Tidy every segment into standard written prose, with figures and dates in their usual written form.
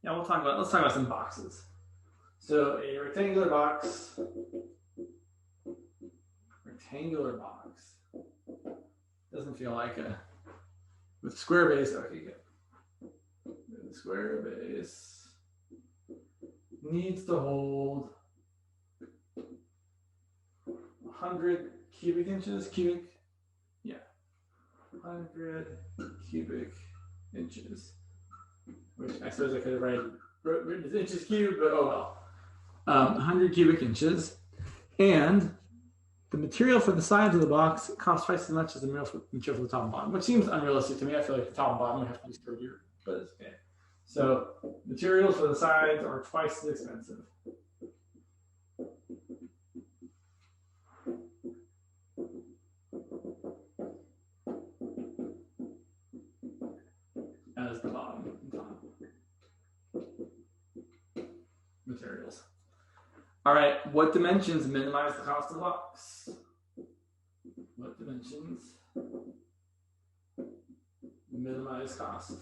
Yeah, let's talk about some boxes. So a rectangular box doesn't feel like a, with square base, okay, good. The square base needs to hold 100 cubic inches, 100 cubic inches, which I suppose I could have written as inches cubed, but oh well. 100 cubic inches, and the material for the sides of the box costs twice as much as the material for the top and bottom, which seems unrealistic to me. I feel like the top and bottom would have to be sturdier, but it's okay. So materials for the sides are twice as expensive. As the bottom and top. Materials. All right, what dimensions minimize the cost of the box? What dimensions minimize cost?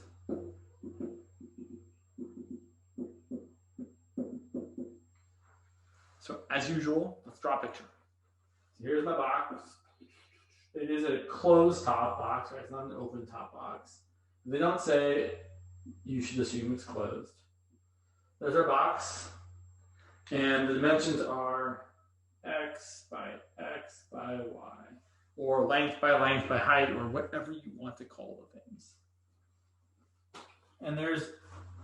So as usual, let's draw a picture. So here's my box. It is a closed top box, right? It's not an open top box. They don't say you should assume it's closed. There's our box. And the dimensions are x by y, or length by height, or whatever you want to call the things. And there's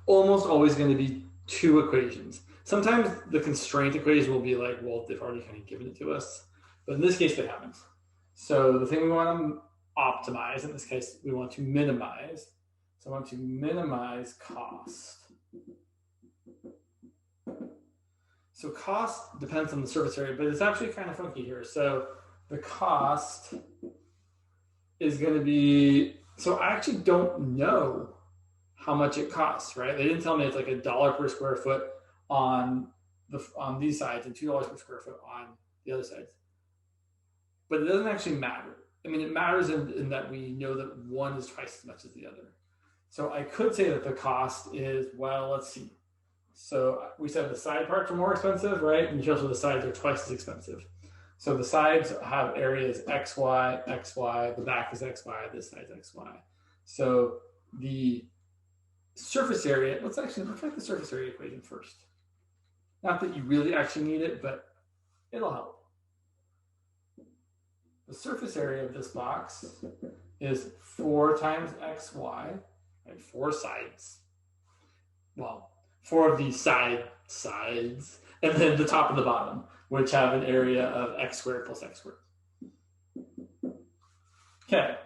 almost always going to be two equations. Sometimes the constraint equation will be like, well, they've already kind of given it to us. But in this case, they haven't. So the thing we want to optimize, in this case, we want to minimize. So I want to minimize cost. So cost depends on the surface area, but it's actually kind of funky here. So the cost is going to be, so I actually don't know how much it costs, right? They didn't tell me it's like $1 per square foot on these sides and $2 per square foot on the other sides. But it doesn't actually matter. I mean, it matters in that we know that one is twice as much as the other. So I could say that the cost is, well, let's see. So we said the side parts are more expensive, right? And also the sides are twice as expensive. So the sides have areas xy, xy, the back is xy, this side's xy. So the surface area, let's write the surface area equation first. Not that you really actually need it, but it'll help. The surface area of this box is 4 times xy, right? 4 sides. Well, 4 of these sides, and then the top and the bottom, which have an area of x squared plus x squared. Okay.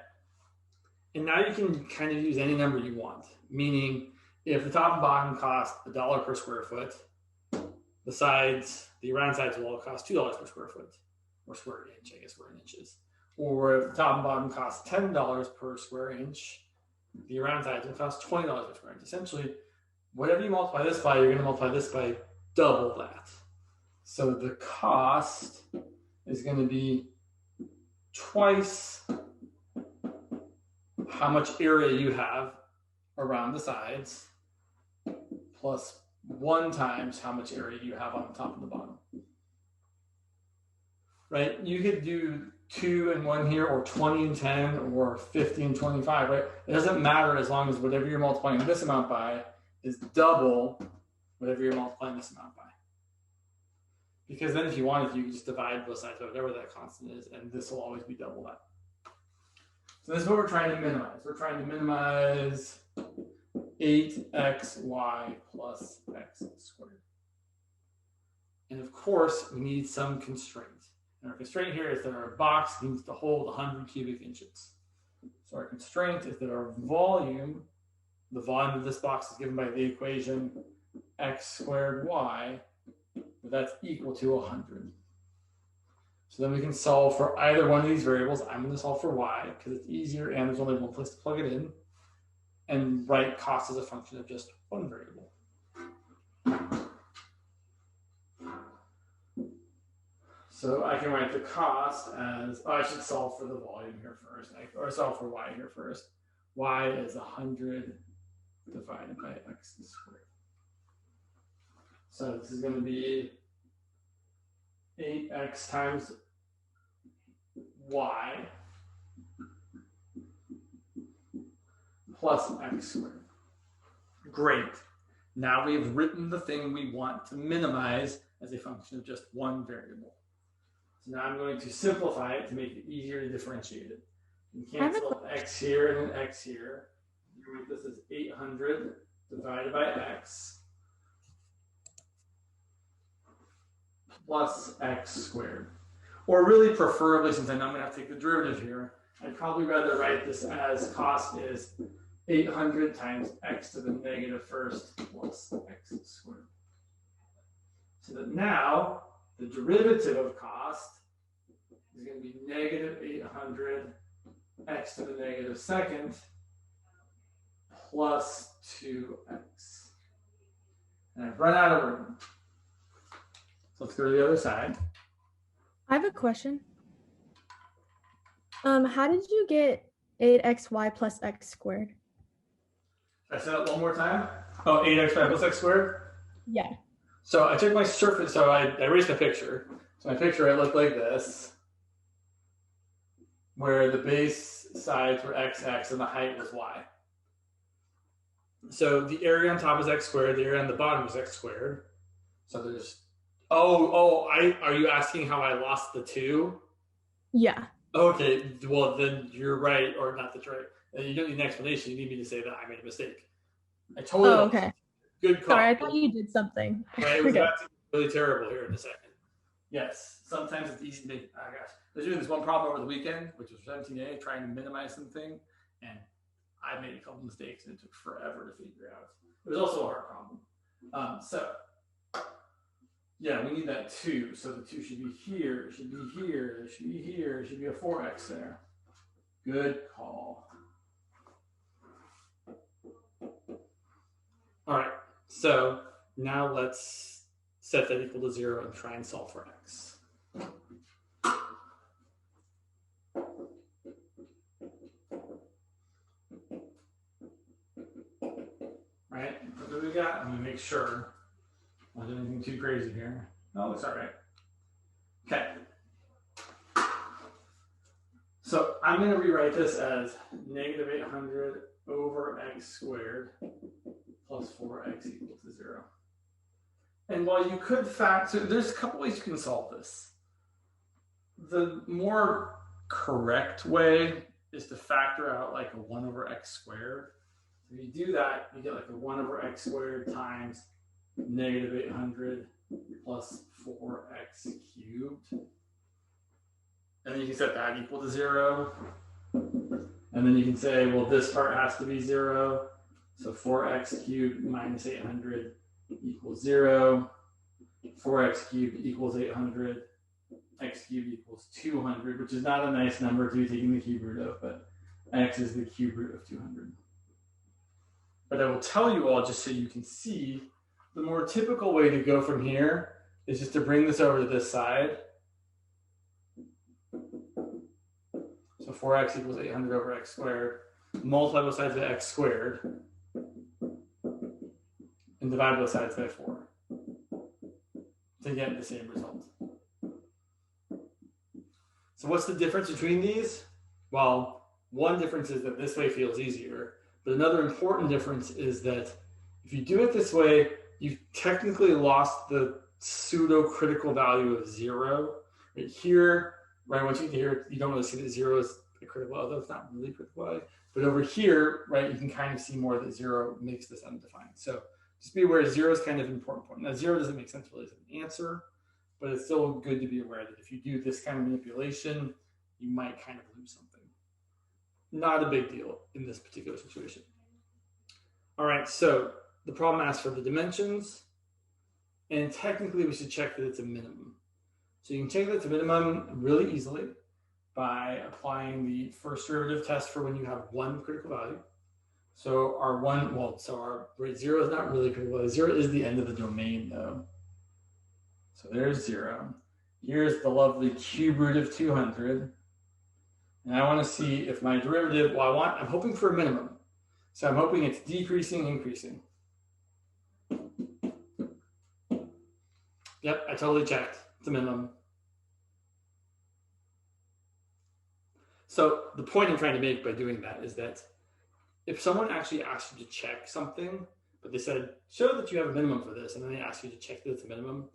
And now you can kind of use any number you want, meaning if the top and bottom cost $1 per square foot, the round sides will all cost $2 per square foot, or square inch, I guess we're in inches. Or if the top and bottom cost $10 per square inch, the round sides will cost $20 per square inch. Essentially, whatever you multiply this by, you're going to multiply this by double that. So the cost is going to be twice how much area you have around the sides, plus 1 times how much area you have on the top and the bottom. Right? You could do 2 and 1 here, or 20 and 10, or 50 and 25, right? It doesn't matter as long as whatever you're multiplying this amount by is double whatever you're multiplying this amount by. Because then if you wanted to, you can just divide both sides by whatever that constant is, and this will always be double that. So this is what we're trying to minimize. We're trying to minimize 8xy plus x squared. And of course, we need some constraint. And our constraint here is that our box needs to hold 100 cubic inches. So our constraint is that our volume, the volume of this box is given by the equation x squared y, but that's equal to 100. So then we can solve for either one of these variables. I'm going to solve for y because it's easier and there's only one place to plug it in, and write cost as a function of just one variable. So I can write the cost as, I should solve for the volume here first, or solve for y here first. Y is 100 divided by x squared. So this is going to be 8x times y plus x squared. Great. Now we've written the thing we want to minimize as a function of just one variable. So now I'm going to simplify it to make it easier to differentiate it. You can cancel x here and an x here. You write this as 800 divided by x plus x squared. Or really preferably, since I know I'm going to have to take the derivative here, I'd probably rather write this as cost is 800 times x to the negative first plus x squared. So that now the derivative of cost is going to be negative 800 x to the negative second plus 2x. And I've run out of room. So let's go to the other side. I have a question. How did you get 8xy plus x squared? I said it one more time. Oh, 8xy plus x squared? Yeah. So I took my surface, so I erased my picture. So my picture, it looked like this, where the base sides were x and the height was y. So the area on top is x squared, the area on the bottom is x squared. So there's, are you asking how I lost the 2? Yeah. Okay, well then you're right, or not that you're right. You don't need an explanation, you need me to say that I made a mistake. I totally okay. Good call. Sorry, I thought you did something. Right, it was about to be really terrible here in a second. Yes, sometimes it's easy to make, I was doing this one problem over the weekend, which was 17A, trying to minimize something, and I made a couple mistakes and it took forever to figure out. It was also a hard problem. Yeah, we need that 2. So the 2 should be here, it should be here, it should be here, it should be a 4x there. Good call. All right, so now let's set that equal to 0 and try and solve for x. Right, what do we got? I'm going to make sure I'm not doing anything too crazy here. No, it's all right. Okay. So I'm going to rewrite this as negative 800 over x squared plus 4x equals to 0. And while you could factor, there's a couple ways you can solve this. The more correct way is to factor out like a 1 over x squared. So if you do that, you get like a 1 over x squared times negative 800 plus 4x cubed. And then you can set that equal to 0. And then you can say, well, this part has to be 0. So 4x cubed minus 800 equals 0. 4x cubed equals 800. X cubed equals 200, which is not a nice number to be taking the cube root of, but x is the cube root of 200. But I will tell you all, just so you can see, the more typical way to go from here is just to bring this over to this side. So 4x equals 800 over x squared. Multiply both sides by x squared. And divide both sides by 4. To get the same result. So what's the difference between these? Well, one difference is that this way feels easier. But another important difference is that if you do it this way, you've technically lost the pseudo-critical value of 0. Right here, right, once you get here, you don't really see that 0 is a critical, although it's not really critical value. But over here, right, you can kind of see more that 0 makes this undefined. So just be aware 0 is kind of an important point. Now 0 doesn't make sense really as an answer, but it's still good to be aware that if you do this kind of manipulation, you might kind of lose something. Not a big deal in this particular situation. All right, so the problem asks for the dimensions, and technically we should check that it's a minimum. So you can check that it's a minimum really easily by applying the first derivative test for when you have one critical value. So our 0 is not really critical value. 0 is the end of the domain though. So there's 0. Here's the lovely cube root of 200. And I want to see if my derivative, I'm hoping for a minimum. So I'm hoping it's decreasing, increasing. Yep, I totally checked. It's a minimum. So the point I'm trying to make by doing that is that if someone actually asks you to check something, but they said, show that you have a minimum for this, and then they ask you to check that it's a minimum,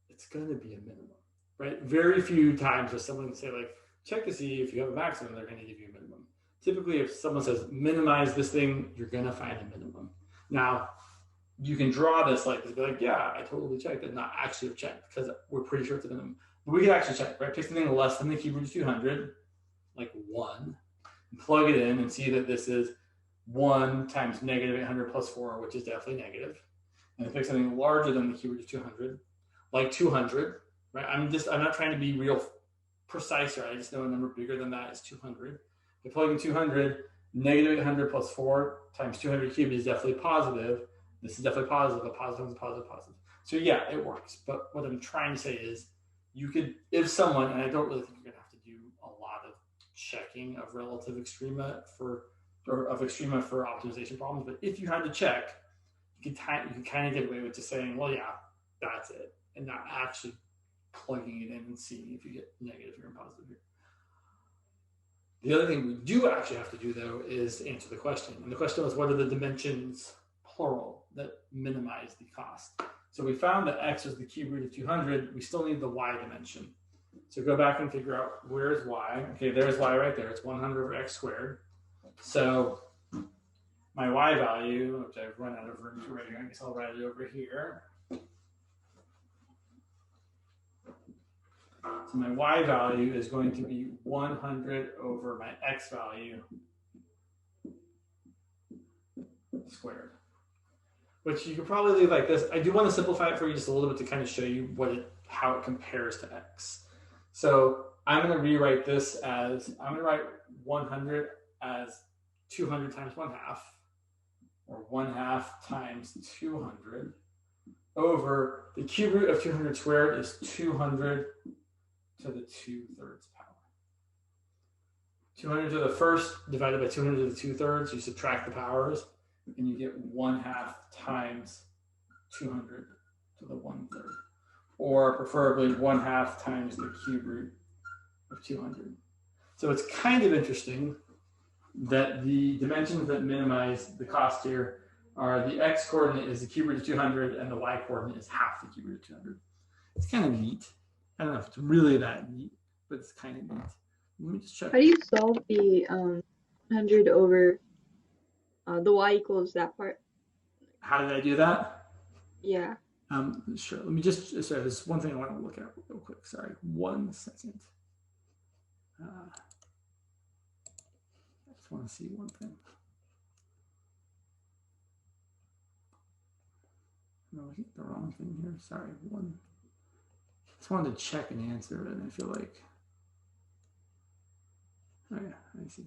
it's going to be a minimum, right? Very few times does someone say, like, check to see if you have a maximum, they're going to give you a minimum. Typically, if someone says, minimize this thing, you're going to find a minimum. Now, you can draw this like this, be like, yeah, I totally checked it, not actually have checked, because we're pretty sure it's a minimum. But we can actually check, right? Pick something less than the cube root of 200, like 1, and plug it in and see that this is 1 times negative 800 plus 4, which is definitely negative. And then pick something larger than the cube root of 200, like 200, right? I'm not trying to be real precise here. I just know a number bigger than that is 200. If I plug in 200, negative 800 plus 4 times 200 cubed is definitely positive. This is definitely positive. A positive is a positive, positive. So yeah, it works. But what I'm trying to say is you could, if someone, and I don't really think you're going to have to do a lot of checking of relative extrema for optimization problems, but if you had to check, you can kind of get away with just saying, well, yeah, that's it, and not actually plugging it in and seeing if you get negative here and positive here. The other thing we do actually have to do, though, is answer the question. And the question was, what are the dimensions, plural, that minimize the cost? So we found that x is the cube root of 200. We still need the y dimension. So go back and figure out where's y. Okay, there's y right there. It's 100 over x squared. So my y value, which I've run out of room to write here, I guess I'll write it over here. So my y value is going to be 100 over my x value squared, which you could probably leave like this. I do want to simplify it for you just a little bit to kind of show you how it compares to x. So I'm going to rewrite this as, I'm going to write 100 as 200 times 1/2, or 1/2 times 200, over the cube root of 200 squared is 200 to the 2/3 power. 200 to the first divided by 200 to the 2/3, you subtract the powers, and you get 1/2 times 200 to the 1/3. Or preferably 1/2 times the cube root of 200. So it's kind of interesting that the dimensions that minimize the cost here are the x coordinate is the cube root of 200 and the y coordinate is half the cube root of 200. It's kind of neat. I don't know if it's really that neat, but it's kind of neat. Let me just check. How do you solve the 100 over the y equals that part? How did I do that? Yeah. Sure. Let me just, sorry, there's one thing I want to look at real quick. Sorry, 1 second. I just want to see one thing. I'm looking at the wrong thing here. Sorry, one. Just wanted to check and answer it, and I feel like, oh yeah, I see.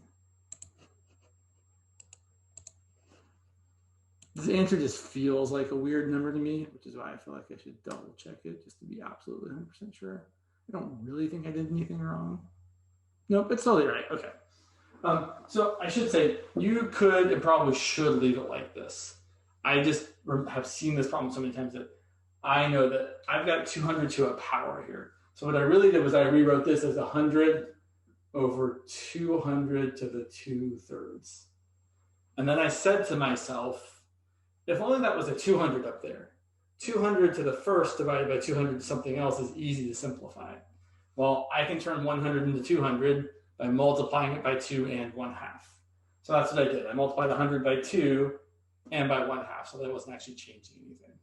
This answer just feels like a weird number to me, which is why I feel like I should double check it just to be absolutely 100% sure. I don't really think I did anything wrong. Nope, it's totally right. Okay. So I should say you could and probably should leave it like this. I just have seen this problem so many times that I know that I've got 200 to a power here. So what I really did was I rewrote this as 100 over 200 to the 2/3. And then I said to myself, if only that was a 200 up there. 200 to the first divided by 200 to something else is easy to simplify. Well, I can turn 100 into 200 by multiplying it by 2 and 1/2. So that's what I did. I multiplied 100 by 2 and by 1/2, so that wasn't actually changing anything.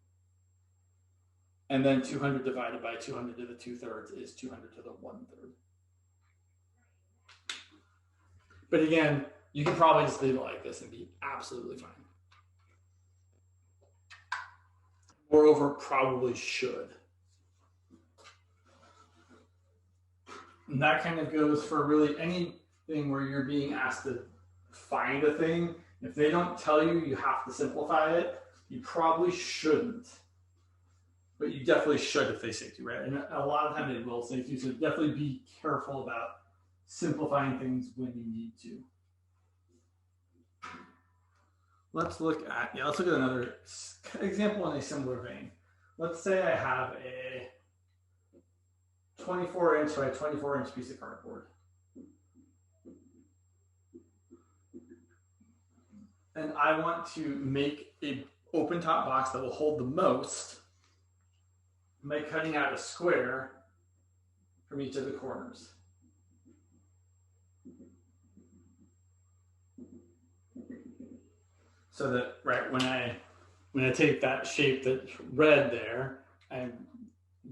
And then 200 divided by 200 to the 2/3 is 200 to the 1/3. But again, you can probably just leave it like this and be absolutely fine. Moreover, probably should. And that kind of goes for really anything where you're being asked to find a thing. If they don't tell you you have to simplify it, you probably shouldn't. But you definitely should if they say to, right? And a lot of times they will say to, so definitely be careful about simplifying things when you need to. Let's look at another example in a similar vein. let's say I have a 24-inch by 24-inch piece of cardboard. And I want to make a open top box that will hold the most by cutting out a square from each of the corners. So that, right, when I take that shape that's red there, I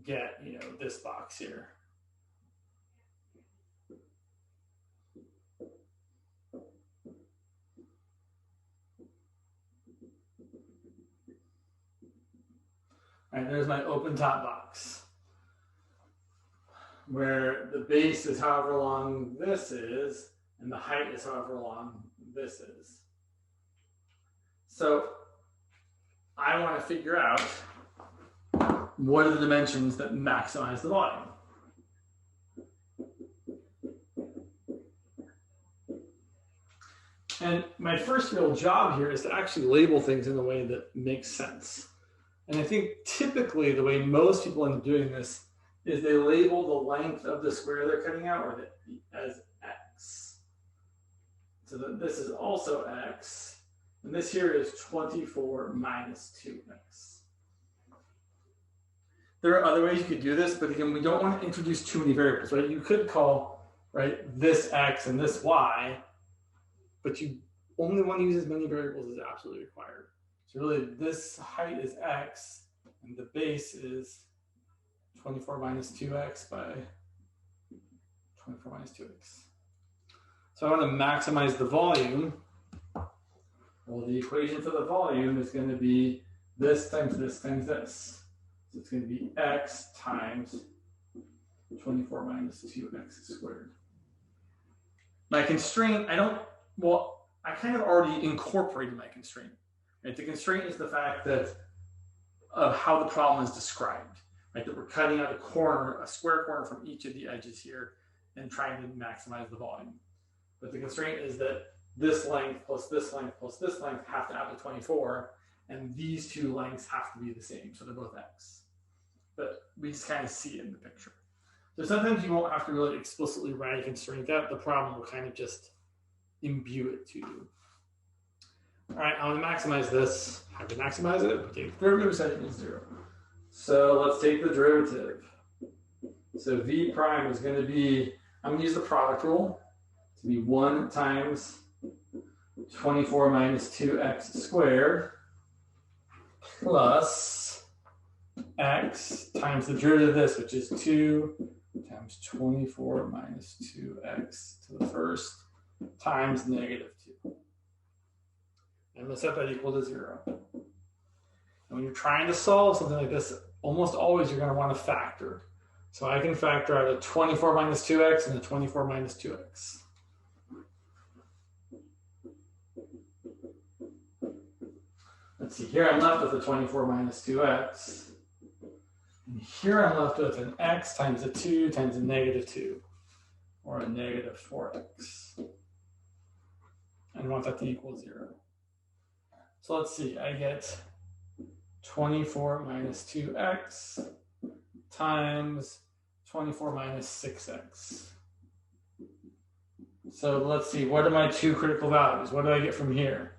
get, this box here. All right, there's my open top box, where the base is however long this is, and the height is however long this is. So I want to figure out what are the dimensions that maximize the volume. And my first real job here is to actually label things in a way that makes sense. And I think typically the way most people end up doing this is they label the length of the square they're cutting out as x. So that this is also x. And this here is 24 minus 2x. There are other ways you could do this, but again, we don't want to introduce too many variables, right? You could call, right, this x and this y, but you only want to use as many variables as absolutely required. So really, this height is x, and the base is 24 minus 2x by 24 minus 2x. So I want to maximize the volume. Well, the equation for the volume is going to be this times this times this. So it's going to be x times 24 minus 2x squared. My constraint, I kind of already incorporated my constraint. Right? The constraint is the fact that of how the problem is described. Right? That we're cutting out a square corner from each of the edges here and trying to maximize the volume. But the constraint is that this length plus this length plus this length have to add to 24, and these two lengths have to be the same, so they're both x. But we just kind of see it in the picture. So sometimes you won't have to really explicitly write a constraint out. The problem will kind of just imbue it to you. All right, I want to maximize this. How to maximize it? We take the derivative, set it equals 0. So let's take the derivative. So v prime is going to be, I'm going to use the product rule to be 1 times 24 minus 2x squared plus x times the derivative of this, which is 2 times 24 minus 2x to the first times negative 2. And let's set that equal to 0. And when you're trying to solve something like this, almost always you're going to want to factor. So I can factor out a 24 minus 2x and a 24 minus 2x. Let's see, here I'm left with a 24 minus 2x. And here I'm left with an x times a 2 times a negative 2, or a negative 4x. And I want that to equal 0. So let's see, I get 24 minus 2x times 24 minus 6x. So let's see, what are my two critical values? What do I get from here?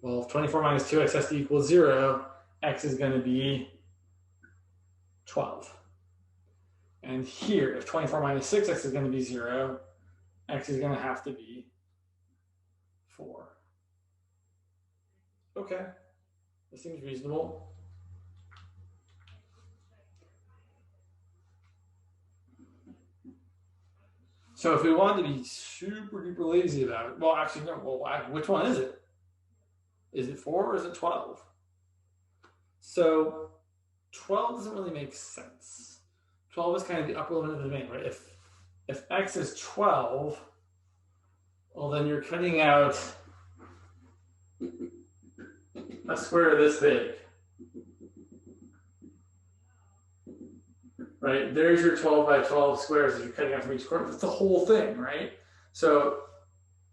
Well, if 24 minus 2x has to equal 0, x is going to be 12. And here, if 24 minus 6x is going to be 0, x is going to have to be 4. Okay, this seems reasonable. So if we wanted to be super duper lazy about it, well, actually, no, well, which one is it? Is it 4 or is it 12? So 12 doesn't really make sense. 12 is kind of the upper limit of the domain, right? If x is 12, well, then you're cutting out a square this big. Right? There's your 12 by 12 squares that you're cutting out from each corner. That's the whole thing, right? So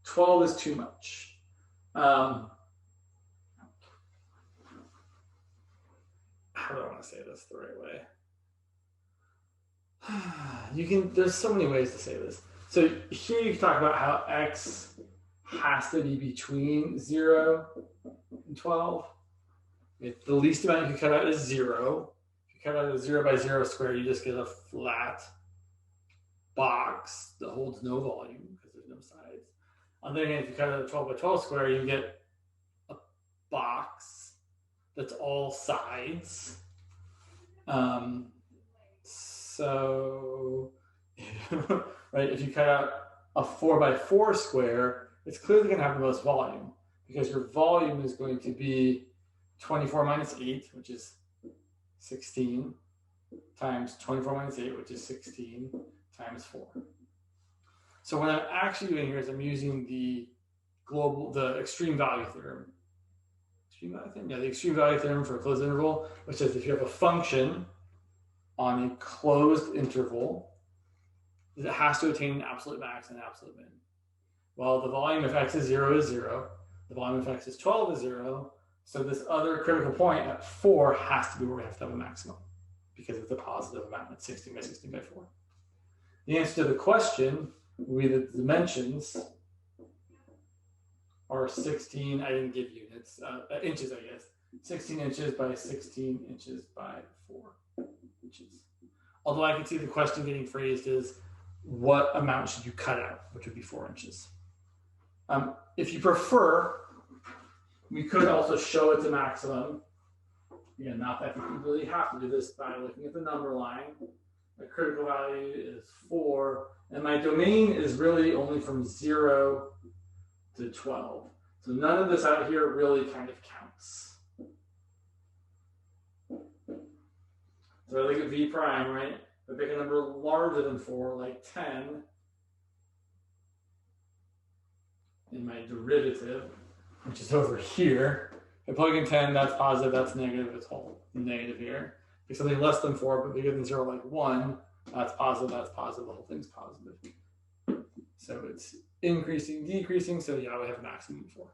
12 is too much. how do I want to say this the right way? There's so many ways to say this. So here you can talk about how x has to be between 0 and 12. If the least amount you can cut out is 0. If you cut out a 0 by 0 square, you just get a flat box that holds no volume because there's no sides. On the other hand, if you cut out a 12 by 12 square, you get a box that's all sides. So, right, if you cut out a 4 by 4 square, it's clearly going to have the most volume because your volume is going to be 24 minus 8, which is 16, times 24 minus 8, which is 16, times 4. So what I'm actually doing here is I'm using the extreme value theorem. Extreme value theorem? Yeah, the extreme value theorem for a closed interval, which says if you have a function on a closed interval, it has to attain an absolute max and an absolute min. Well, the volume of x is 0 is 0. The volume of x is 12 is 0. So this other critical point at 4 has to be where we have to have a maximum because it's a positive amount. It's 16 by 16 by 4. The answer to the question will be that the dimensions are 16, I didn't give units, inches, I guess. 16 inches by 16 inches by 4 inches. Although I can see the question getting phrased as what amount should you cut out, which would be 4 inches. If you prefer, we could also show it to maximum. Again, not that you really have to do this by looking at the number line. My critical value is 4, and my domain is really only from 0 to 12. So none of this out here really kind of counts. So I look at v prime, right? If I pick a number larger than 4, like 10, in my derivative, which is over here, if I plug in 10, that's positive, that's negative, it's all negative here. If something less than 4, but bigger than 0, like 1, that's positive, the whole thing's positive. So it's increasing, decreasing, so yeah, we have a maximum of 4.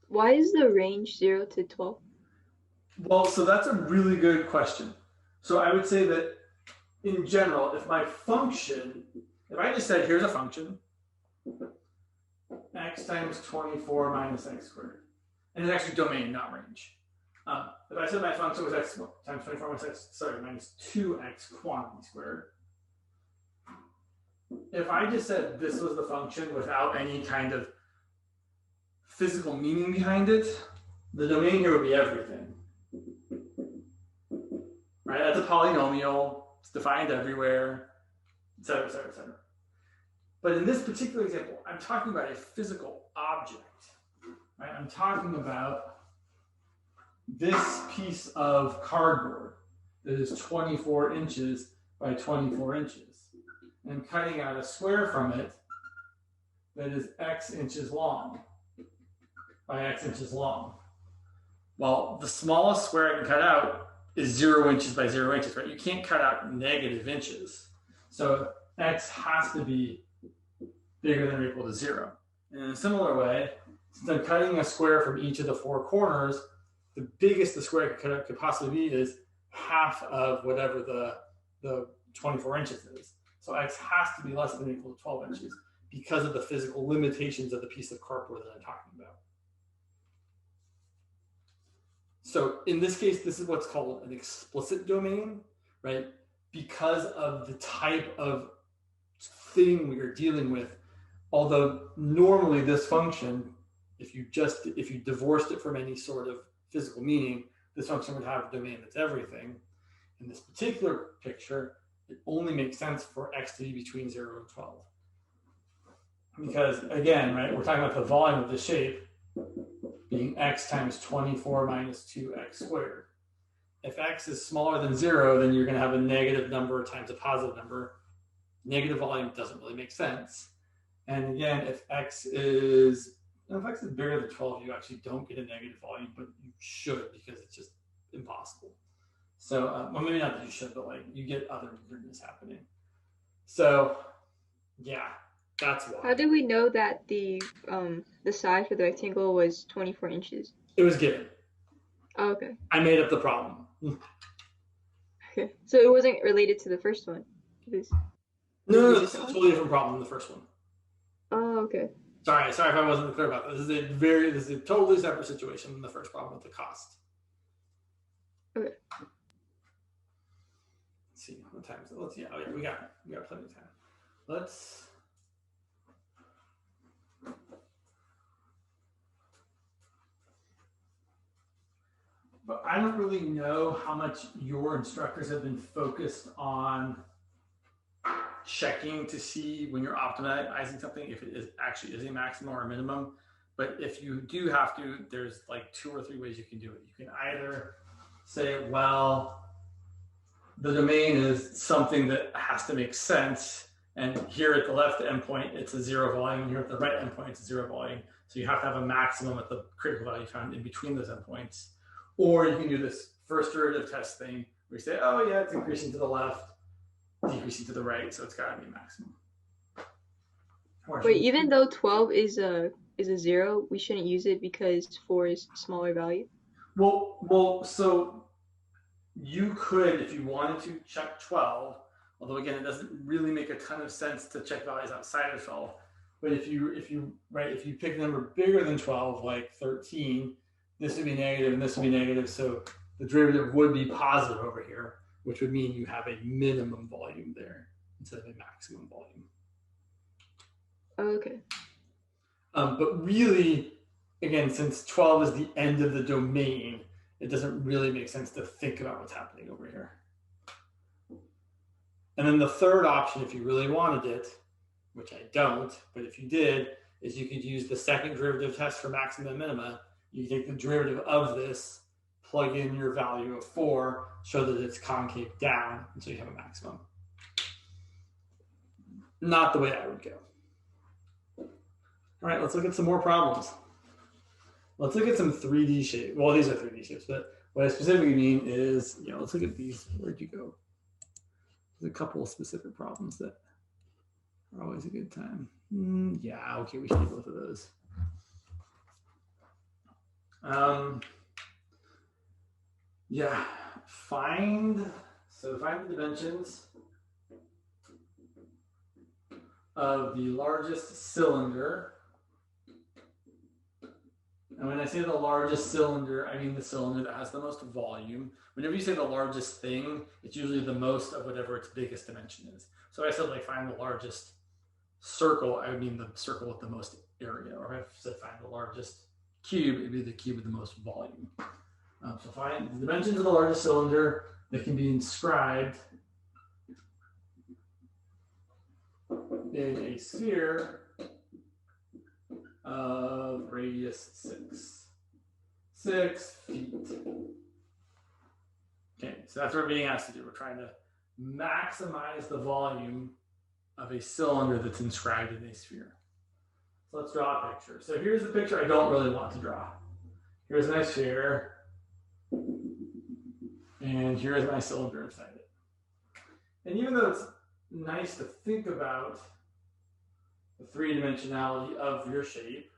Why is the range 0 to 12? Well, so that's a really good question. So I would say that in general, if my function, if I just said, here's a function, x times 24 minus x squared, and it's actually domain, not range. If I said my function was x times 24 minus x, minus 2x quantity squared, if I just said this was the function without any kind of physical meaning behind it, the domain here would be everything. Right? That's a polynomial, it's defined everywhere, et cetera, et cetera, et cetera. But in this particular example, I'm talking about a physical object. Right? I'm talking about this piece of cardboard that is 24 inches by 24 inches. And I'm cutting out a square from it that is x inches long by x inches long. Well, the smallest square I can cut out is 0 inches by 0 inches, right? You can't cut out negative inches. So x has to be bigger than or equal to 0. And in a similar way, since I'm cutting a square from each of the 4 corners, the biggest the square could possibly be is half of whatever the 24 inches is. So x has to be less than or equal to 12 inches because of the physical limitations of the piece of cardboard that I'm talking about. So in this case, this is what's called an explicit domain, right? Because of the type of thing we are dealing with. Although normally this function, if you divorced it from any sort of physical meaning, this function would have a domain that's everything. In this particular picture, it only makes sense for x to be between 0 and 12. Because again, right, we're talking about the volume of the shape being x times 24 minus 2x squared. If x is smaller than 0, then you're going to have a negative number times a positive number. Negative volume doesn't really make sense. And again, if x is bigger than 12, you actually don't get a negative volume, but you should because it's just impossible. So, well, maybe not that you should, but like you get other weirdness happening. So, yeah, that's why. How do we know that the side for the rectangle was 24 inches? It was given. Oh, okay. I made up the problem. Okay. So it wasn't related to the first one. It was No, a this is a different one? totally different problem than the first one. Oh, okay. Sorry if I wasn't clear about this. This is a totally separate situation than the first problem with the cost. Okay. Let's see what time is it. We got plenty of time. Let's. But I don't really know how much your instructors have been focused on checking to see when you're optimizing something if it actually is a maximum or a minimum. But if you do have to, there's like 2 or 3 ways you can do it. You can either say, well, the domain is something that has to make sense. And here at the left endpoint, it's a 0 volume. Here at the right endpoint, it's a 0 volume. So you have to have a maximum at the critical value found in between those endpoints. Or you can do this first derivative test thing where you say, oh yeah, it's increasing to the left, decreasing to the right, so it's got to be a maximum. Wait, even though 12 is a 0, we shouldn't use it because 4 is smaller value? Well, so you could, if you wanted to, check 12, although again, it doesn't really make a ton of sense to check values outside of 12. But if you pick a number bigger than 12, like 13, this would be negative and this would be negative. So the derivative would be positive over here, which would mean you have a minimum volume there instead of a maximum volume. Okay. But really, again, since 12 is the end of the domain, it doesn't really make sense to think about what's happening over here. And then the third option, if you really wanted it, which I don't, but if you did, is you could use the second derivative test for maxima and minima. You take the derivative of this, plug in your value of 4, show that it's concave down, and so you have a maximum. Not the way I would go. All right, let's look at some more problems. Let's look at some 3D shapes. Well, these are 3D shapes, but what I specifically mean is, let's look at these. Where'd you go? There's a couple of specific problems that are always a good time. Yeah, okay, we should do both of those. Yeah, find the dimensions of the largest cylinder. And when I say the largest cylinder, I mean the cylinder that has the most volume. Whenever you say the largest thing, it's usually the most of whatever its biggest dimension is. So if I said like find the largest circle, I would mean the circle with the most area. Or if I said find the largest cube, it'd be the cube with the most volume. So find the dimensions of the largest cylinder that can be inscribed in a sphere of radius 6 feet. Okay, so that's what we're being asked to do. We're trying to maximize the volume of a cylinder that's inscribed in a sphere. So let's draw a picture. So here's the picture I don't really want to draw. Here's my sphere, and here's my cylinder inside it. And even though it's nice to think about the three-dimensionality of your shape,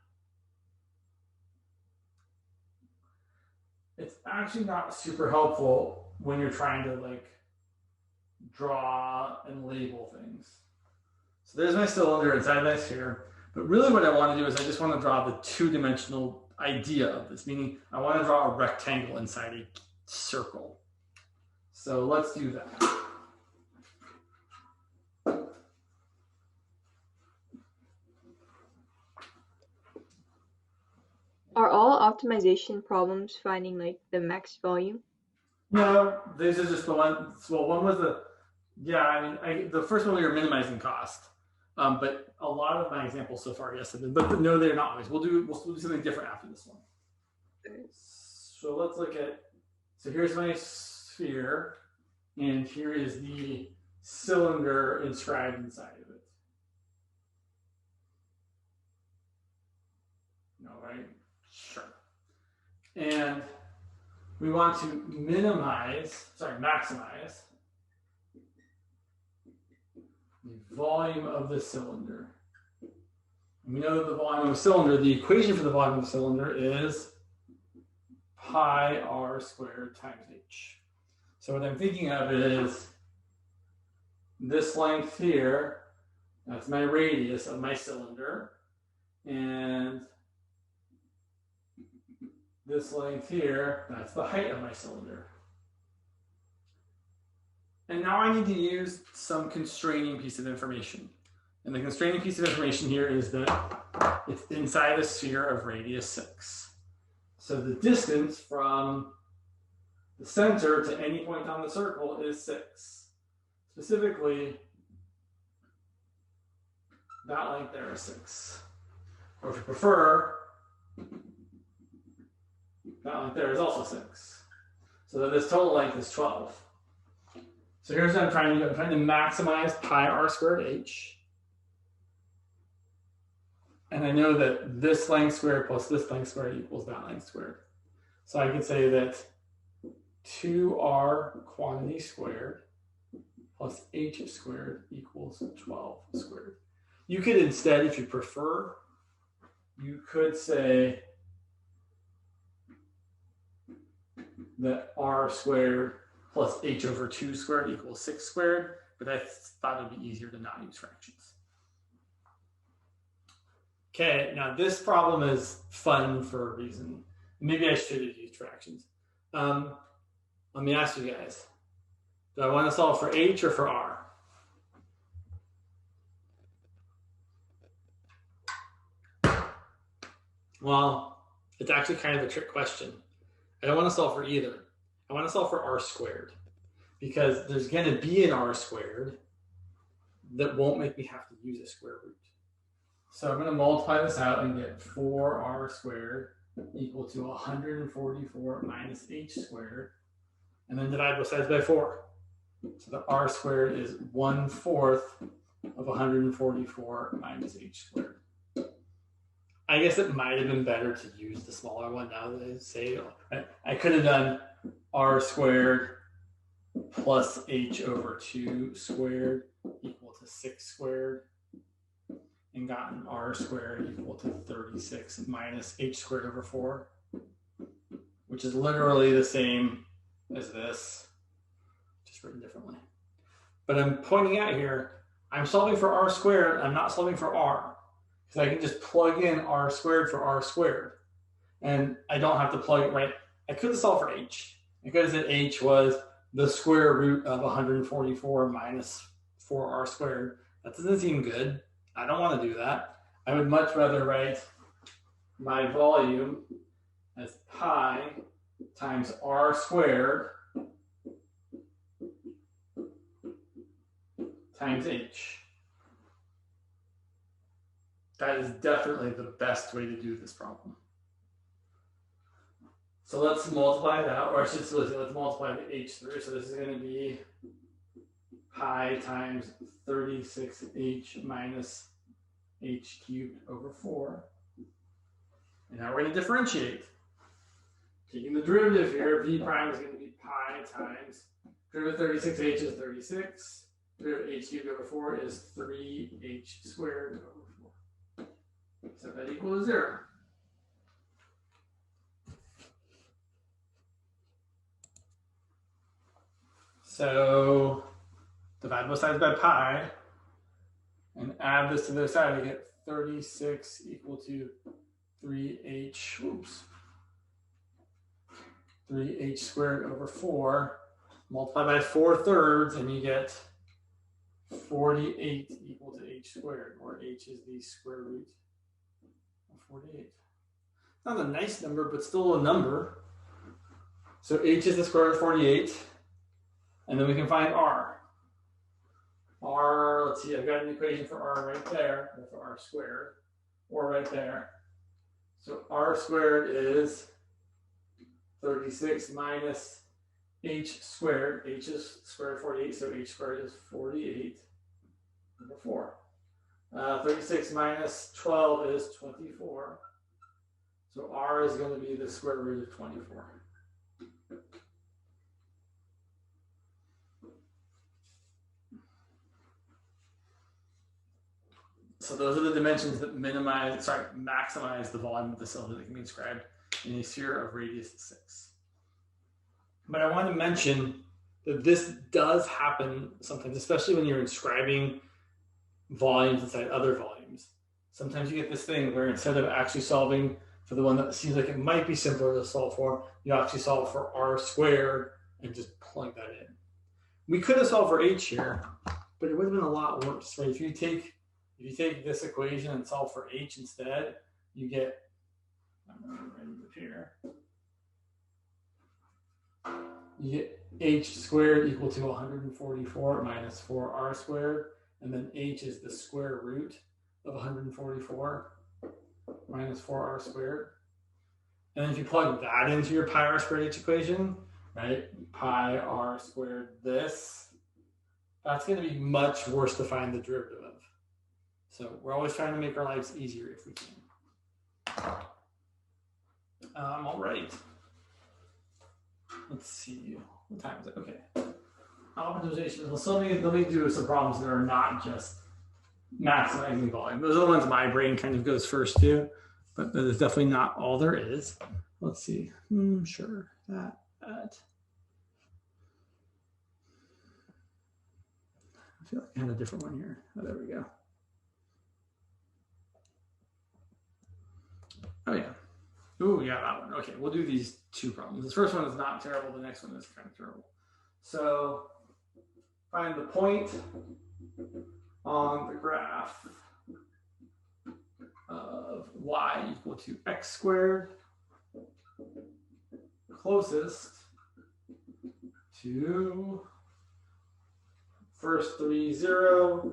it's actually not super helpful when you're trying to draw and label things. So there's my cylinder inside my sphere. But really what I want to do is I just want to draw the two-dimensional idea of this, meaning I want to draw a rectangle inside a circle. So let's do that. Are all optimization problems finding the max volume? No, these are just the ones. Well, one was the first one we were minimizing cost. But a lot of my examples so far, yes, have been. But no, they're not always. We'll do something different after this one. So let's look at. So here's my sphere, and here is the cylinder inscribed inside of it. All right, sure. And we want to maximize the volume of the cylinder. And we know that the volume of a cylinder, the equation for the volume of the cylinder is pi r squared times h. So what I'm thinking of is this length here, that's my radius of my cylinder, and this length here, that's the height of my cylinder. And now I need to use some constraining piece of information. And the constraining piece of information here is that it's inside a sphere of radius 6. So the distance from the center to any point on the circle is 6. Specifically, that length there is 6. Or if you prefer, that length there is also 6. So that this total length is 12. So here's what I'm trying to do. I'm trying to maximize pi r squared h. And I know that this length squared plus this length squared equals that length squared. So I could say that 2r quantity squared plus h squared equals 12 squared. You could instead, if you prefer, you could say that r squared plus h over 2 squared equals 6 squared, but I thought it would be easier to not use fractions. Okay, now this problem is fun for a reason. Maybe I should have used fractions. Let me ask you guys, do I want to solve for h or for r? Well, it's actually kind of a trick question. I don't want to solve for either. I want to solve for r squared because there's going to be an r squared that won't make me have to use a square root. So I'm going to multiply this out and get 4r squared equal to 144 minus h squared, and then divide both sides by 4. So the r squared is 1/4 of 144 minus h squared. I guess it might have been better to use the smaller one now that I say I could have done r squared plus h over 2 squared equal to 6 squared and gotten r squared equal to 36 minus h squared over 4, which is literally the same as this, just written differently. But I'm pointing out here, I'm solving for r squared, I'm not solving for r. So I can just plug in r squared for r squared. And I don't have to plug it right. I could have solved for h. I could have said h was the square root of 144 minus 4r squared. That doesn't seem good. I don't want to do that. I would much rather write my volume as pi times r squared times h. That is definitely the best way to do this problem. So let's multiply it out, or I should say, let's multiply the h through. So this is going to be pi times 36h minus h cubed over 4. And now we're going to differentiate. Taking the derivative here, v prime is going to be pi times derivative of 36h is 36. Derivative of h cubed over 4 is 3h squared over 4. So that equals 0. So divide both sides by pi and add this to the other side. You get 36 equal to 3h, 3h squared over 4. Multiply by 4/3 and you get 48 equal to h squared, or h is the square root of 48. Not a nice number, but still a number. So h is the square root of 48. And then we can find r. R, let's see, I've got an equation for r right there, or for r squared, or right there. So r squared is 36 minus h squared. H is square root of 48, so h squared is 48 over 4. 36 minus 12 is 24. So r is going to be the square root of 24. So those are the dimensions that maximize the volume of the cylinder that can be described. in a sphere of radius 6. But I want to mention that this does happen sometimes, especially when you're inscribing volumes inside other volumes. Sometimes you get this thing where instead of actually solving for the one that seems like it might be simpler to solve for, you actually solve for r squared and just plug that in. We could have solved for h here, but it would have been a lot worse, right? If you take this equation and solve for h instead, you get, I'm going to write it here. You get h squared equal to 144 minus 4r squared, and then h is the square root of 144 minus 4r squared. And if you plug that into your pi r squared h equation, right, pi r squared this, that's going to be much worse to find the derivative of. So we're always trying to make our lives easier if we can. All right. Let's see. What time is it? Okay. Optimization. Well, so let me do some problems that are not just maximizing volume. Those are the ones my brain kind of goes first to, but that is definitely not all there is. Let's see. Sure. That. I feel like I had a different one here. Oh, there we go. Oh, yeah. Ooh, yeah, that one. Okay, we'll do these two problems. This first one is not terrible. The next one is kind of terrible. So find the point on the graph of y equal to x squared closest to first 3, 0,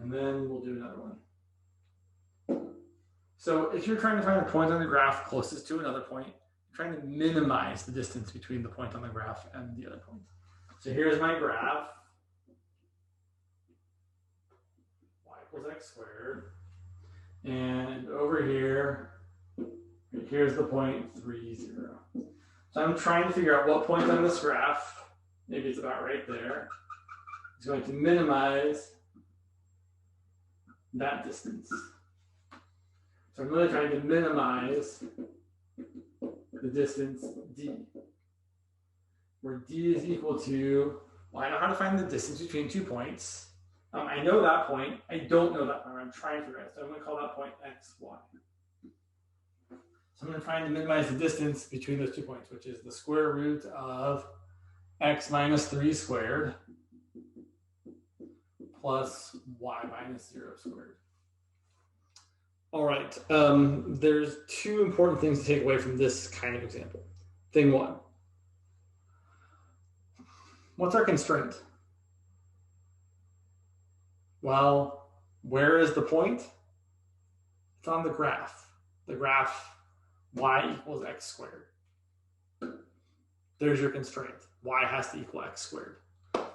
and then we'll do another one. So if you're trying to find a point on the graph closest to another point, you're trying to minimize the distance between the point on the graph and the other point. So here's my graph. Y equals x squared. And over here, here's the point 3, 0. So I'm trying to figure out what point on this graph, maybe it's about right there, is going to minimize that distance. So I'm really trying to minimize the distance d, where d is equal to, well, I know how to find the distance between 2 points. I know that point. I don't know that point. I'm trying to figure it out. So I'm going to call that point x, y. So I'm going to try to minimize the distance between those 2 points, which is the square root of x minus 3 squared plus y minus 0 squared. All right, there's two important things to take away from this kind of example. Thing one, what's our constraint? Well, where is the point? It's on the graph. The graph y equals x squared. There's your constraint. Y has to equal x squared.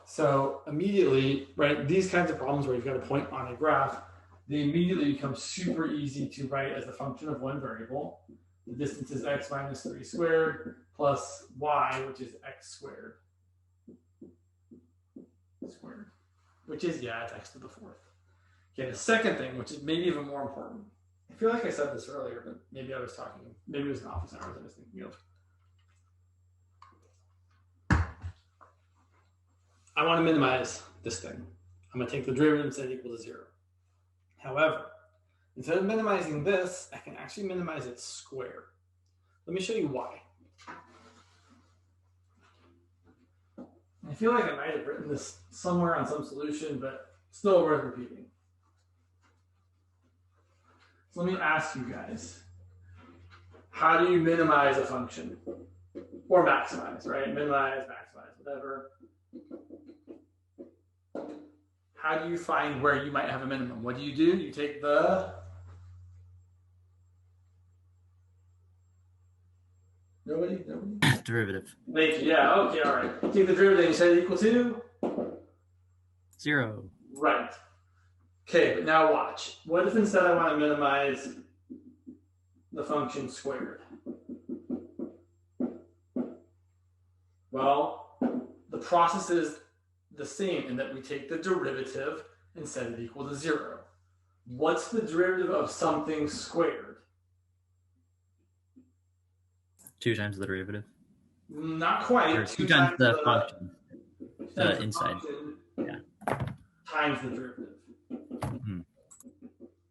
So immediately, right, these kinds of problems where you've got a point on a graph, they immediately become super easy to write as a function of one variable. The distance is x minus 3 squared plus y, which is x squared. Which is, yeah, it's x to the 4th. Okay, the second thing, which is maybe even more important. I feel like I said this earlier, but maybe I was talking, maybe it was in office hours I was thinking of. I want to minimize this thing. I'm going to take the derivative and set it equal to 0. However, instead of minimizing this, I can actually minimize its square. Let me show you why. I feel like I might have written this somewhere on some solution, but still worth repeating. So let me ask you guys, how do you minimize a function? Or maximize, right? Minimize, maximize, whatever. How do you find where you might have a minimum? What do? You take the... Nobody? Derivative. Thank you. Yeah, okay, all right. Take the derivative and you set it equal to? 0. Right. Okay, but now watch. What if instead I want to minimize the function squared? Well, the process is the same in that we take the derivative and set it equal to 0. What's the derivative of something squared? 2 times the derivative. Not quite. Or 2 times the function. The inside. Function Yeah. Times the derivative. Mm-hmm.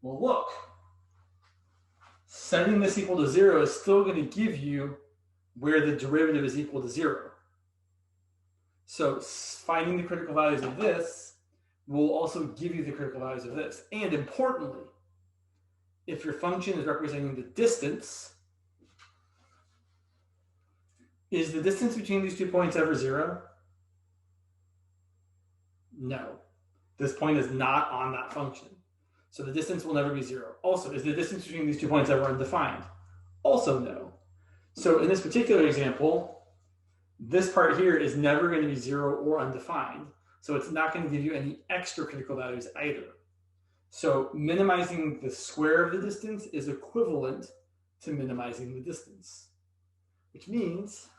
Well, look. Setting this equal to 0 is still going to give you where the derivative is equal to 0. So finding the critical values of this will also give you the critical values of this. And importantly, if your function is representing the distance, is the distance between these 2 points ever 0? No. This point is not on that function. So the distance will never be 0. Also, is the distance between these 2 points ever undefined? Also no. So in this particular example, this part here is never going to be 0 or undefined. So it's not going to give you any extra critical values either. So minimizing the square of the distance is equivalent to minimizing the distance, which means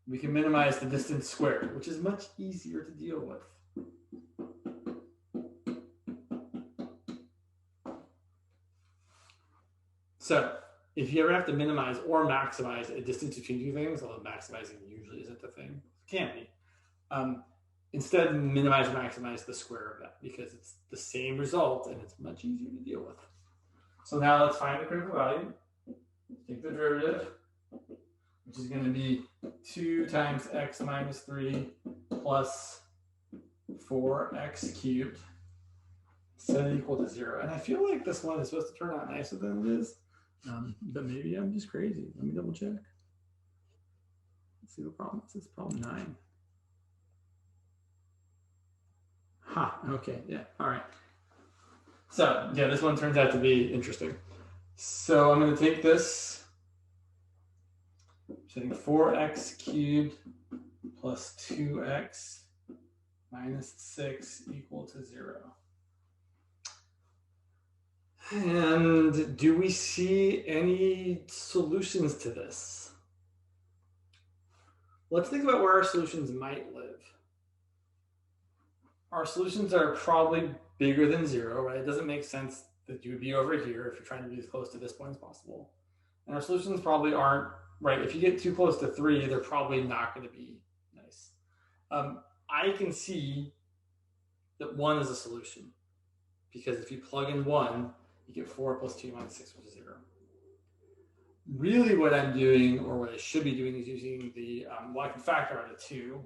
we can minimize the distance squared, which is much easier to deal with. So if you ever have to minimize or maximize a distance between two things, although maximizing usually isn't the thing, it can be. Instead, minimize or maximize the square of that because it's the same result and it's much easier to deal with. So now let's find the critical value. Take the derivative, which is going to be 2 times x minus 3 plus 4x cubed. Set it equal to 0. And I feel like this one is supposed to turn out nicer than it is. But maybe I'm just crazy. Let me double check. Let's see what problem is. This problem 9. Okay, yeah, all right. So yeah, this one turns out to be interesting. So I'm going to take this, setting 4x cubed plus 2x minus 6 equal to 0. And do we see any solutions to this? Let's think about where our solutions might live. Our solutions are probably bigger than 0, right? It doesn't make sense that you would be over here if you're trying to be as close to this point as possible. And our solutions probably aren't, right? If you get too close to 3, they're probably not going to be nice. I can see that 1 is a solution because if you plug in 1, you get 4 plus 2 minus 6, which is 0. Really what I'm doing, or what I should be doing, is using the, well, I can factor out a 2.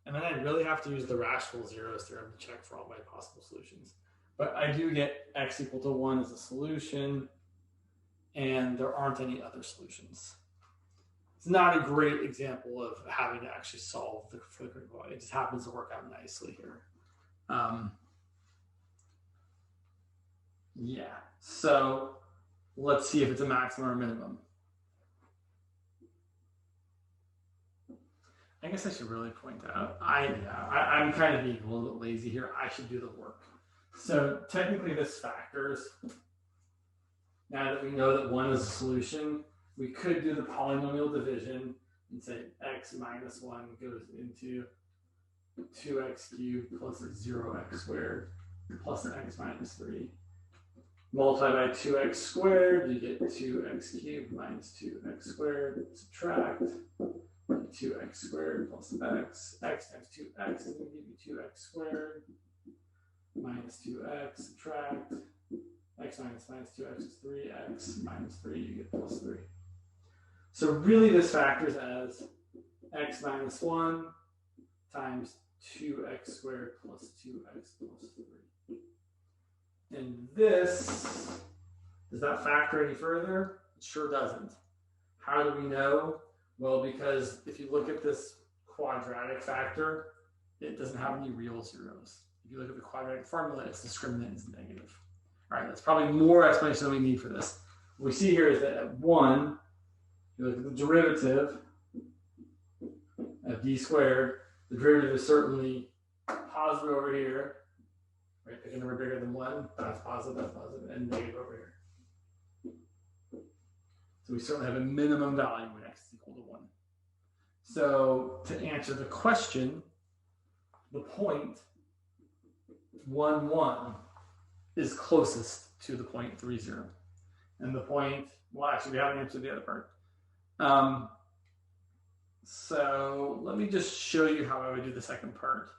And then I really have to use the rational zeros theorem to check for all my possible solutions. But I do get x equal to 1 as a solution, and there aren't any other solutions. It's not a great example of having to actually solve for the critical value. It just happens to work out nicely here. Yeah, so let's see if it's a maximum or a minimum. I guess I should really point out, I'm kind of being a little bit lazy here. I should do the work. So technically this factors. Now that we know that 1 is a solution, we could do the polynomial division and say x minus 1 goes into 2x cubed plus 0x squared plus x minus 3. Multiply by 2x squared, you get 2x cubed minus 2x squared. Subtract 2x squared plus x times 2x is going to give you 2x squared minus 2x. Subtract x minus 2x is 3x minus 3, you get plus 3. So really this factors as x minus 1 times 2x squared plus 2x plus 3. And this, does that factor any further? It sure doesn't. How do we know? Well, because if you look at this quadratic factor, it doesn't have any real zeros. If you look at the quadratic formula, its discriminant is negative. All right, that's probably more explanation than we need for this. What we see here is that at 1, you look at the derivative of d squared. The derivative is certainly positive over here. Right, pick a number bigger than 1. That's positive, and negative over here. So we certainly have a minimum value when x is equal to 1. So to answer the question, the point 1, 1 is closest to the point 3, 0. And the point, well, actually, we haven't answered the other part. So let me just show you how I would do the second part.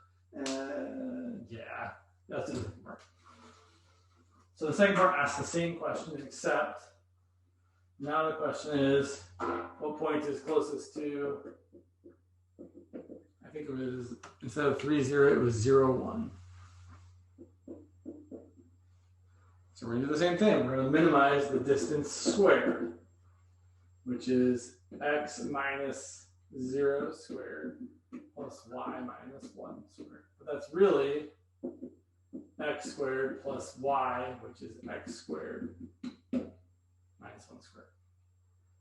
Yeah, let's do the second part. So the second part asks the same question, except now the question is, what point is closest to, I think it was, instead of 3, 0, it was 0, 1. So we're going to do the same thing. We're going to minimize the distance squared, which is x minus 0 squared plus y minus 1 squared. But that's really x squared plus y, which is x squared minus 1 squared.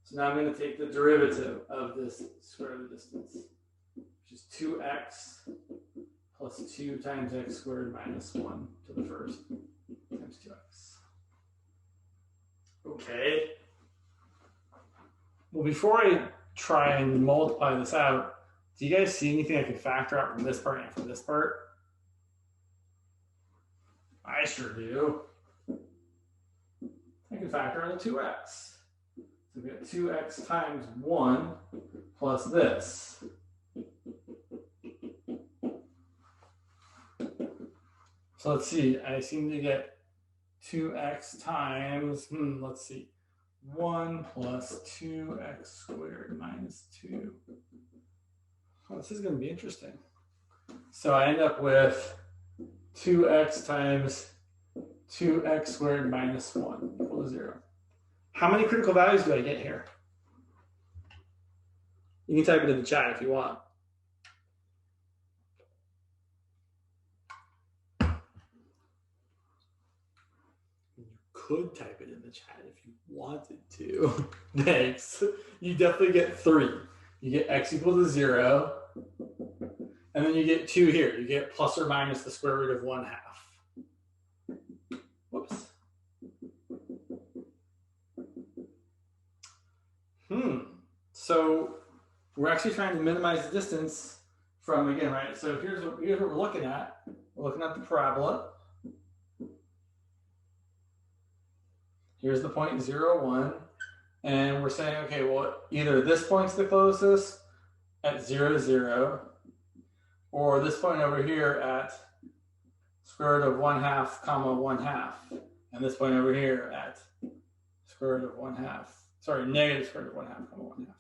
So now I'm going to take the derivative of this square root of the distance, which is 2x plus 2 times x squared minus 1 to the first times 2x. Okay. Well, before I try and multiply this out, do you guys see anything I can factor out from this part and from this part? I sure do. I can factor in a 2x. So we got 2x times 1 plus this. So let's see. I seem to get 2x times, let's see, 1 plus 2x squared minus 2. Oh, this is going to be interesting. So I end up with 2x times 2x squared minus 1 equal to 0. How many critical values do I get here? You can type it in the chat if you want. You could type it in the chat if you wanted to. Thanks. You definitely get 3. You get x equals to 0. And then you get 2 here. You get plus or minus the square root of 1/2. Whoops. So we're actually trying to minimize the distance from, again, right? So here's what we're looking at. We're looking at the parabola. Here's the point 0, 1. And we're saying, okay, well, either this point's the closest at 0, 0, or this point over here at square root of 1/2, comma 1/2. And this point over here at square root of 1/2. Sorry, negative square root of 1/2, comma 1/2.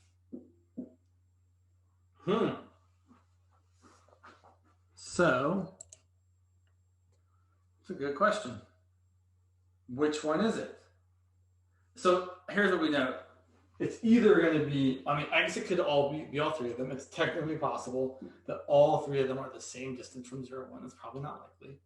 So, it's a good question. Which one is it? So here's what we know. It's either going to be, I guess it could all be all 3 of them. It's technically possible that all 3 of them are the same distance from 0, 1. It's probably not likely.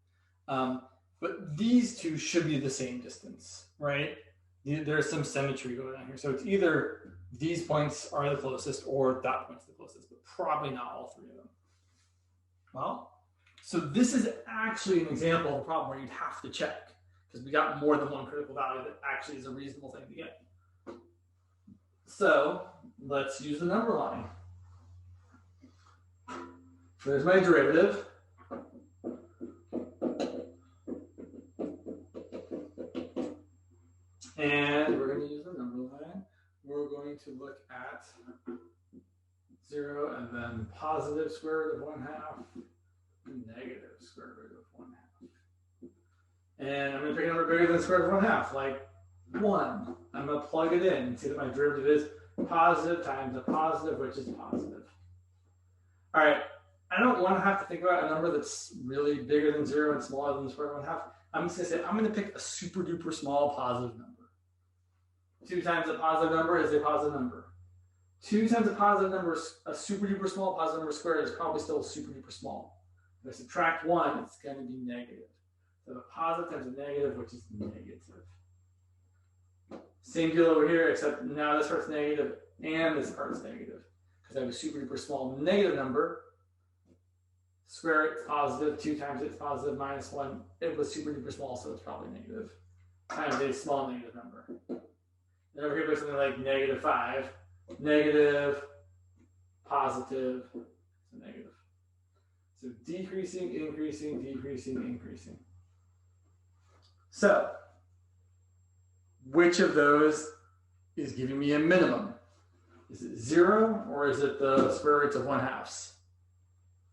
But these 2 should be the same distance, right? There's some symmetry going on here. So it's either these points are the closest or that point's the closest, but probably not all 3 of them. Well, so this is actually an example of a problem where you'd have to check, because we got more than one critical value that actually is a reasonable thing to get. So let's use the number line. There's my derivative. And we're going to use the number line. We're going to look at 0 and then positive square root of 1/2 and negative square root of 1/2. And I'm going to pick a number bigger than square root of 1/2, like 1. I'm going to plug it in and see that my derivative is positive times a positive, which is positive. All right, I don't want to have to think about a number that's really bigger than 0 and smaller than square root of 1/2. I'm just going to say I'm going to pick a super duper small positive number. 2 times a positive number is a positive number. 2 times a positive number, a super duper small positive number squared is probably still super duper small. If I subtract 1, it's going to be negative. So a positive times a negative, which is negative. Same deal over here, except now this part's negative and this part's negative. Because I have a super duper small negative number. Square it's positive, 2 times it's positive, minus 1. It was super duper small, so it's probably negative. Times a small negative number. And over here, there's something like negative 5. Negative, positive, so negative. So decreasing, increasing, decreasing, increasing. So which of those is giving me a minimum? Is it 0 or is it the square roots of 1/2?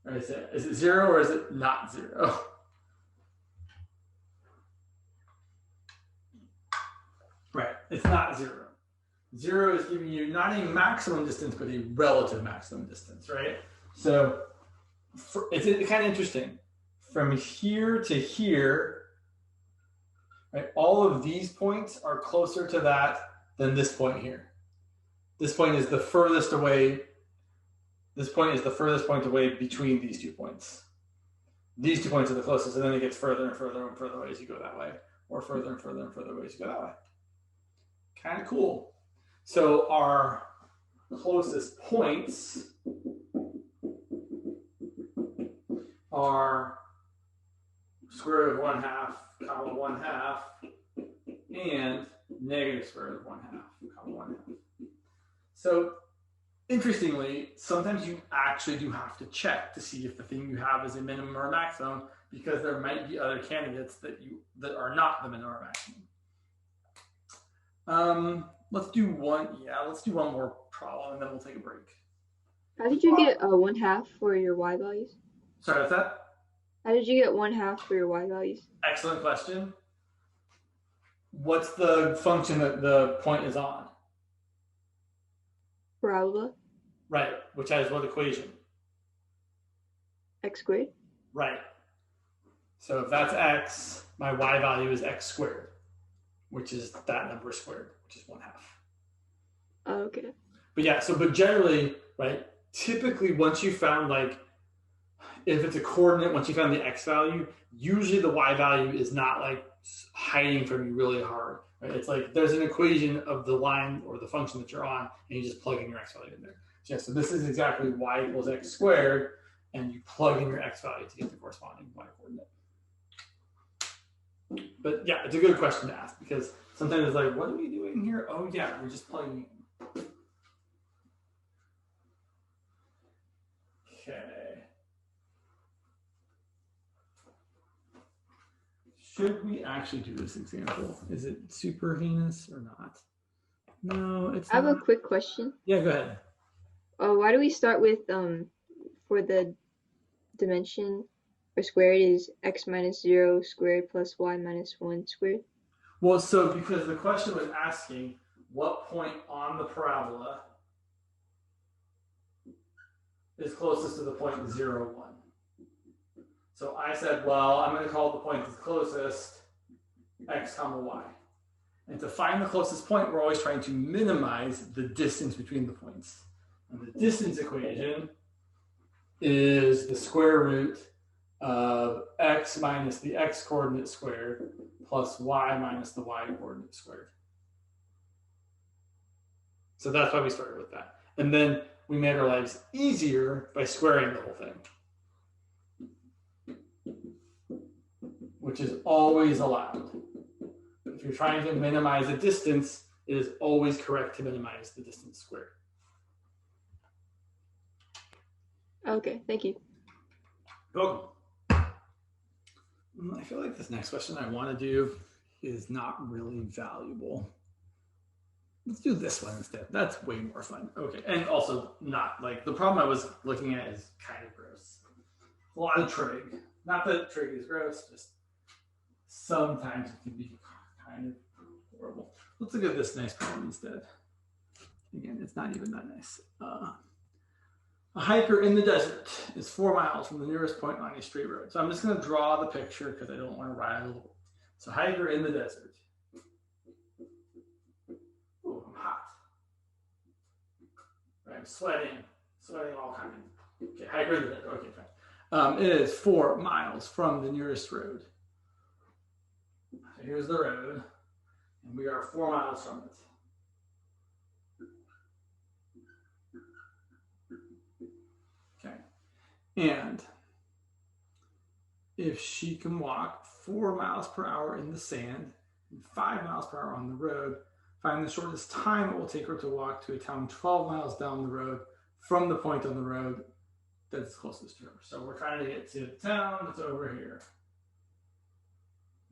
Or is it 0 or is it not 0? Right, it's not 0. 0 is giving you not a maximum distance, but a relative maximum distance, right? So it's kind of interesting. From here to here, right, all of these points are closer to that than this point here. This point is the furthest away. This point is the furthest point away between these 2 points. These 2 points are the closest, and then it gets further and further and further away as you go that way, or further and further and further away as you go that way. Kind of cool. So our closest points are square root of 1/2, comma 1/2, and negative square root of 1/2, comma 1/2. So interestingly, sometimes you actually do have to check to see if the thing you have is a minimum or a maximum, because there might be other candidates that are not the minimum or maximum. Let's do one more problem and then we'll take a break. How did you get 1/2 for your y values? Sorry, what's that? How did you get 1/2 for your y values? Excellent question. What's the function that the point is on? Parabola. Right, which has what equation? X squared. Right. So if that's x, my y value is x squared, which is that number squared, which is 1/2. Oh, okay. But yeah, but generally, right, typically once you found, like, if it's a coordinate, once you found the x value, usually the y value is not like hiding from you really hard. Right? It's like there's an equation of the line or the function that you're on, and you just plug in your x value in there. So, yeah, so this is exactly y equals x squared, and you plug in your x value to get the corresponding y coordinate. But yeah, it's a good question to ask, because sometimes it's like, what are we doing here? Oh yeah, we're just plugging in. Okay. Should we actually do this example? Is it super heinous or not? No, it's I have not. a quick question. Yeah, go ahead. Why do we start with for the dimension or squared is x minus 0 squared plus y minus 1 squared? Well, so because the question was asking what point on the parabola is closest to the point 0, 1. So I said, well, I'm going to call the point that's closest x comma y. And to find the closest point, we're always trying to minimize the distance between the points. And the distance equation is the square root of x minus the x coordinate squared plus y minus the y coordinate squared. So that's why we started with that. And then we made our lives easier by squaring the whole thing, which is always allowed. If you're trying to minimize a distance, it is always correct to minimize the distance squared. Okay, thank you. Welcome. I feel like this next question I want to do is not really valuable. Let's do this one instead. That's way more fun. Okay, and also not like the problem I was looking at is kind of gross. A lot of trig. Not that trig is gross, just sometimes it can be kind of horrible. Let's look at this nice problem instead. Again, it's not even that nice. A hiker in the desert is 4 miles from the nearest point on a straight road. So I'm just going to draw the picture because I don't want to ride a little. So hiker in the desert. Oh, I'm hot. I'm sweating all kinds. Okay, hiker in the desert. Okay, fine. It is 4 miles from the nearest road. So here's the road, and we are 4 miles from it. And if she can walk 4 miles per hour in the sand and 5 miles per hour on the road, find the shortest time it will take her to walk to a town 12 miles down the road from the point on the road that's closest to her. So we're trying to get to the town that's over here.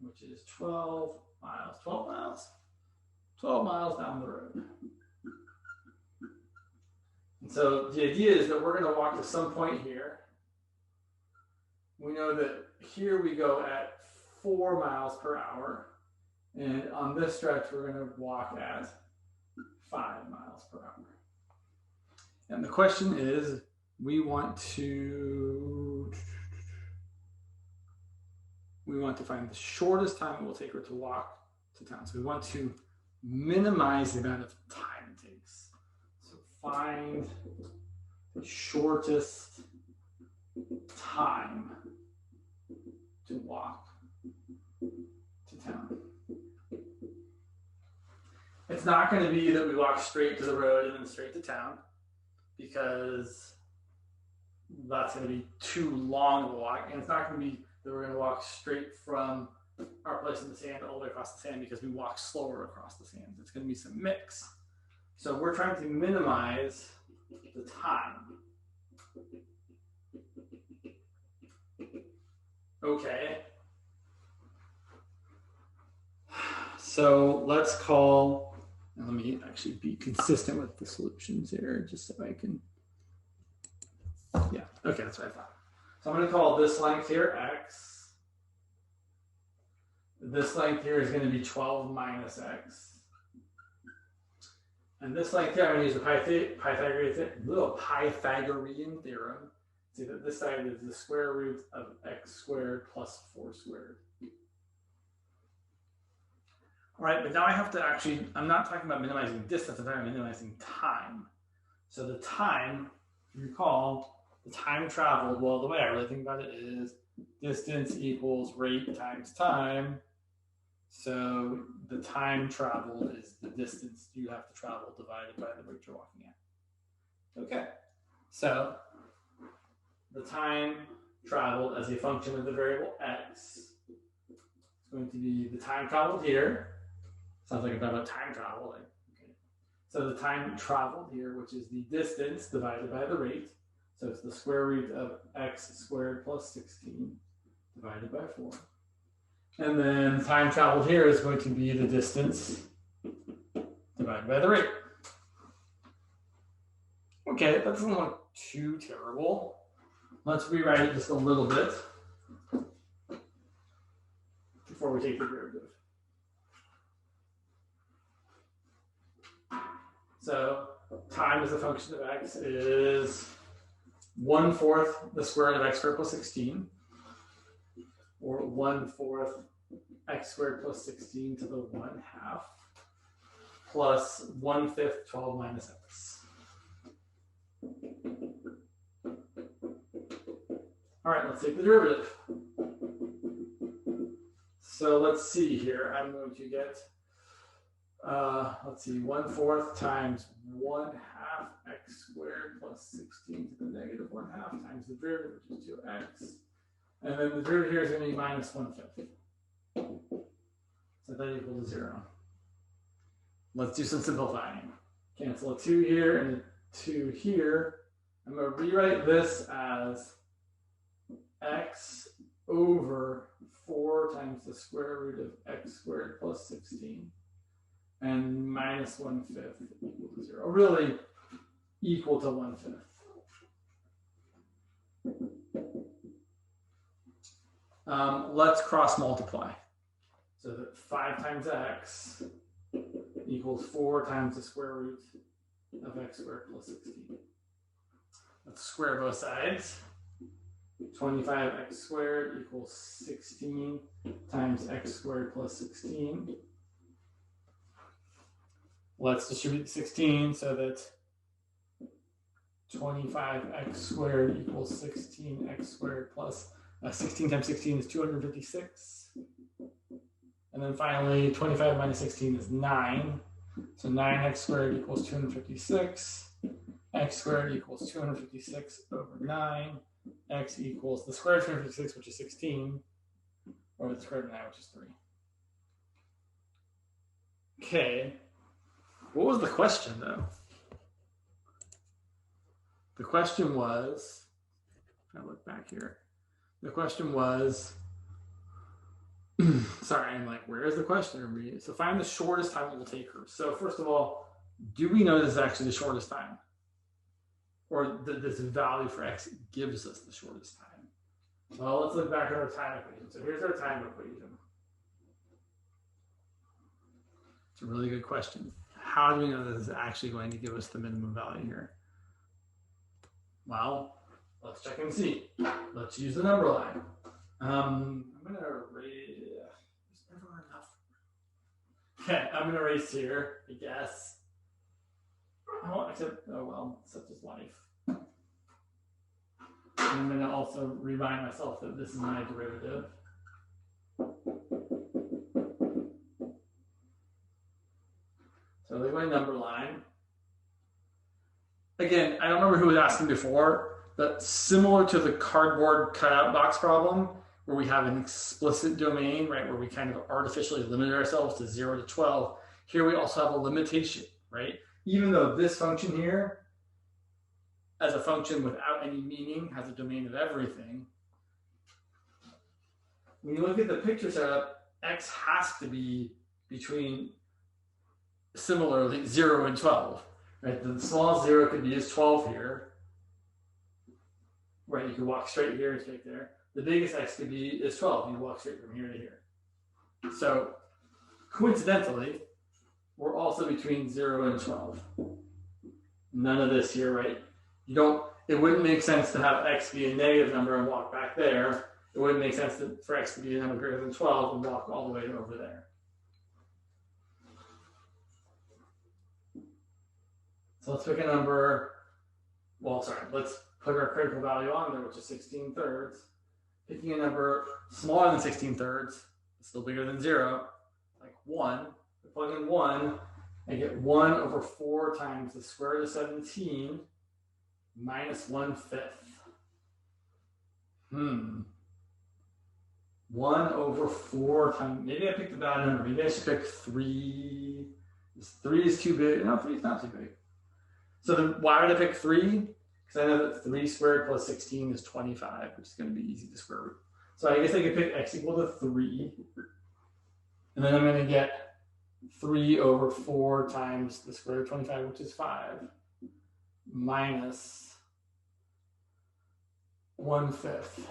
which is 12 miles. 12 miles? 12 miles down the road. And so the idea is that we're going to walk to some point here. We know that here we go at 4 miles per hour. And on this stretch, we're going to walk at 5 miles per hour. And the question is, we want to find the shortest time it will take her to walk to town. So we want to minimize the amount of time it takes. So find the shortest time to walk to town. It's not going to be that we walk straight to the road and then straight to town, because that's going to be too long of a walk. And it's not going to be that we're going to walk straight from our place in the sand all the way across the sand, because we walk slower across the sand. It's going to be some mix. So we're trying to minimize the time. Okay. So let's call, and let me actually be consistent with the solutions here, just so I can, yeah, okay, that's what I thought. So I'm going to call this length here x. This length here is going to be 12 minus x. And this length here, I'm going to use the Pythagorean theorem. See that this side is the square root of x squared plus 4 squared. All right, but now I have to actually, I'm not talking about minimizing distance, I'm talking about minimizing time. So the time, if you recall, the time traveled, well, the way I really think about it is distance equals rate times time. So the time traveled is the distance you have to travel divided by the rate you're walking at. Okay, so the time traveled as a function of the variable x is going to be the time traveled here. Sounds like I'm talking about time travel. Like, okay. So the time traveled here, which is the distance divided by the rate. So it's the square root of x squared plus 16 divided by 4. And then time traveled here is going to be the distance divided by the rate. Okay, that doesn't look too terrible. Let's rewrite it just a little bit before we take the derivative. So time as a function of x is 1/4 the square root of x squared plus 16, or 1/4 x squared plus 16 to the 1/2, plus 1/5 12 minus x. All right, let's take the derivative. So let's see here. I'm going to get, let's see, 1/4 times 1/2 x squared plus 16 to the negative 1/2 times the derivative, which is 2x. And then the derivative here is going to be minus 1/5. So that equals 0. Let's do some simplifying. Cancel a 2 here and a 2 here. I'm going to rewrite this as x over 4 times the square root of x squared plus 16 and minus 1/5 equal to 0. Really equal to 1/5. Let's cross multiply. So that 5 times x equals 4 times the square root of x squared plus 16. Let's square both sides. 25x squared equals 16 times x squared plus 16. Let's distribute 16 so that 25x squared equals 16x squared plus 16 times 16 is 256. And then finally, 25 minus 16 is 9. So 9x squared equals 256. X squared equals 256 over 9. X equals the square root of 256, which is 16, over the square root of 9, which is 3. Okay. What was the question, though? The question was, if I look back here, the question was, sorry, I'm like, where is the question? So find the shortest time it will take her. So first of all, do we know this is actually the shortest time? Or that this value for x gives us the shortest time? Well, let's look back at our time equation. So here's our time equation. It's a really good question. How do we know that this is actually going to give us the minimum value here? Well, let's check and see. Let's use the number line. I'm going to erase. There's never enough. Okay, I'm going to erase here, I guess. Oh, except, oh well, such is life. I'm going to also remind myself that this is my derivative. So leave my number line. Again, I don't remember who was asking before, but similar to the cardboard cutout box problem, where we have an explicit domain, right, where we kind of artificially limit ourselves to 0 to 12, here we also have a limitation, right? Even though this function here, as a function without any meaning, has a domain of everything, when you look at the picture setup, x has to be between, similarly, 0 and 12. Right, the smallest 0 could be as 12 here. Right, you could walk straight here and straight there. The biggest x could be is 12. You walk straight from here to here. So coincidentally, we're also between 0 and 12. None of this here, right? It wouldn't make sense to have x be a negative number and walk back there. It wouldn't make sense for x to be a number greater than 12 and walk all the way over there. So let's pick a number. Well, sorry, let's put our critical value on there, which is 16/3. Picking a number smaller than 16/3, still bigger than 0, like 1. I plug in 1, I get 1 over 4 times the square root of 17 minus 1/5. 1 over 4 times, maybe I picked a bad number. Maybe I should pick 3. 3 is too big. No, 3 is not too big. So then why would I pick 3? Because I know that 3 squared plus 16 is 25, which is going to be easy to square root. So I guess I could pick x equal to 3. And then I'm going to get 3 over 4 times the square root of 25, which is 5, minus 1/5.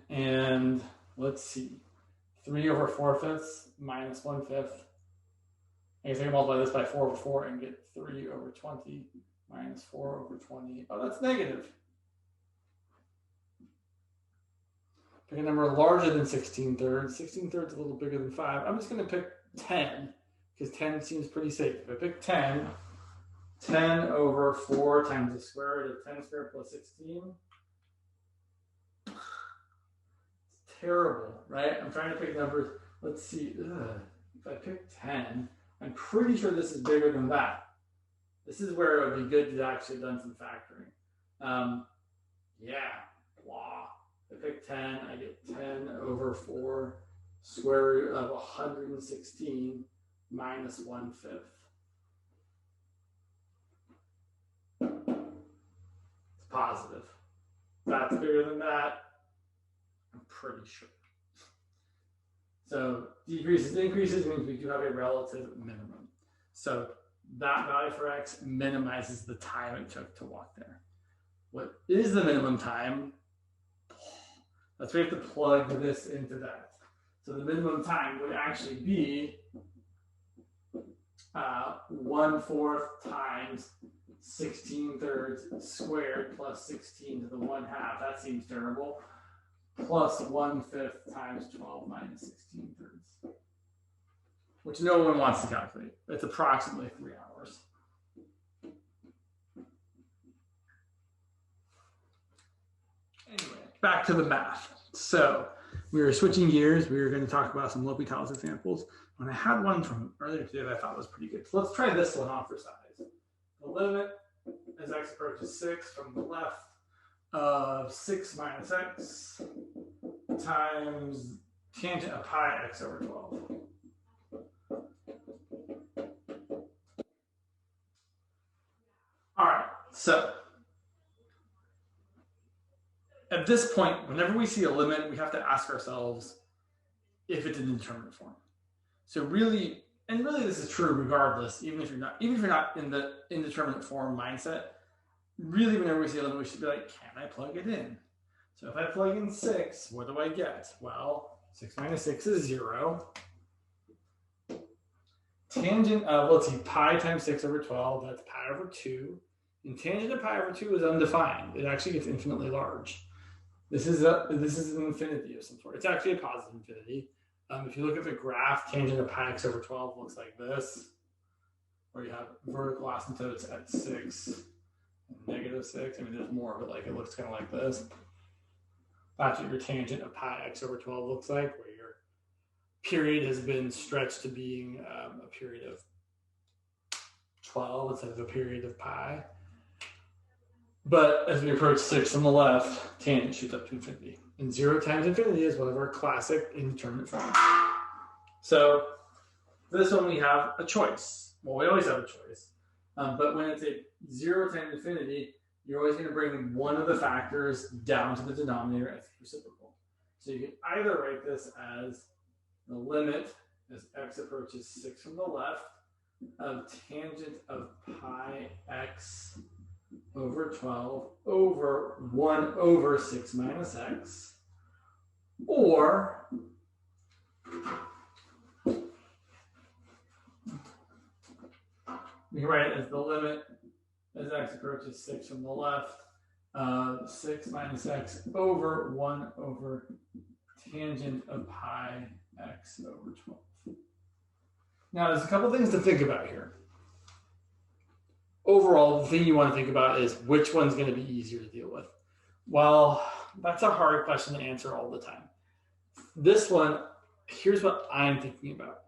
And let's see, 3 over 4/5 minus 1/5. I guess I can multiply this by 4 over 4 and get 3 over 20 minus 4 over 20. Oh, that's negative. Pick a number larger than 16/3. 16/3 is a little bigger than 5. I'm just going to pick 10 because 10 seems pretty safe. If I pick 10, 10 over 4 times the square root of 10 squared plus 16. It's terrible, right? I'm trying to pick numbers. Let's see. If I pick 10, I'm pretty sure this is bigger than that. This is where it would be good to actually done some factoring. Yeah, blah. If I pick 10, I get 10 over 4 square root of 116 minus 1/5. It's positive. If that's bigger than that, I'm pretty sure. So decreases, increases means we do have a relative minimum. So that value for x minimizes the time it took to walk there. What is the minimum time? Let's we have to plug this into that. So the minimum time would actually be 1/4 times 16/3 squared plus 16 to the 1/2. That seems terrible. Plus 1/5 times 12 minus 16/3, which no one wants to calculate. It's approximately 3 hours. Anyway, back to the math. So we were switching gears. We were going to talk about some L'Hopital's examples. And I had one from earlier today that I thought was pretty good. So let's try this one on for size. The limit as x approaches 6 from the left of 6 minus x times tangent of pi x over 12. All right, so at this point, whenever we see a limit, we have to ask ourselves, if it's an indeterminate form. So really, and really this is true regardless, even if you're not in the indeterminate form mindset, really whenever we see a limit, we should be like, can I plug it in? So if I plug in 6, what do I get? Well, 6 minus 6 is 0. Tangent of, let's see, pi times 6 over 12, that's pi over 2. And tangent of pi over 2 is undefined. It actually gets infinitely large. This is an infinity of some sort. It's actually a positive infinity. If you look at the graph, tangent of pi x over 12 looks like this, where you have vertical asymptotes at 6 and negative 6. I mean, there's more, but like it looks kind of like this. That's what your tangent of pi x over 12 looks like, where your period has been stretched to being a period of 12 instead of a period of pi. But as we approach 6 on the left, tangent shoots up to infinity. And 0 times infinity is one of our classic indeterminate forms. So for this one, we have a choice. Well, we always have a choice. But when it's a 0 times infinity, you're always going to bring one of the factors down to the denominator as reciprocal. So you can either write this as the limit as x approaches 6 from the left of tangent of pi x over 12 over 1 over 6 minus x, or we can write it as the limit as x approaches 6 from the left, 6 minus x over 1 over tangent of pi x over 12. Now, there's a couple things to think about here. Overall, the thing you want to think about is which one's going to be easier to deal with. Well, that's a hard question to answer all the time. This one, here's what I'm thinking about.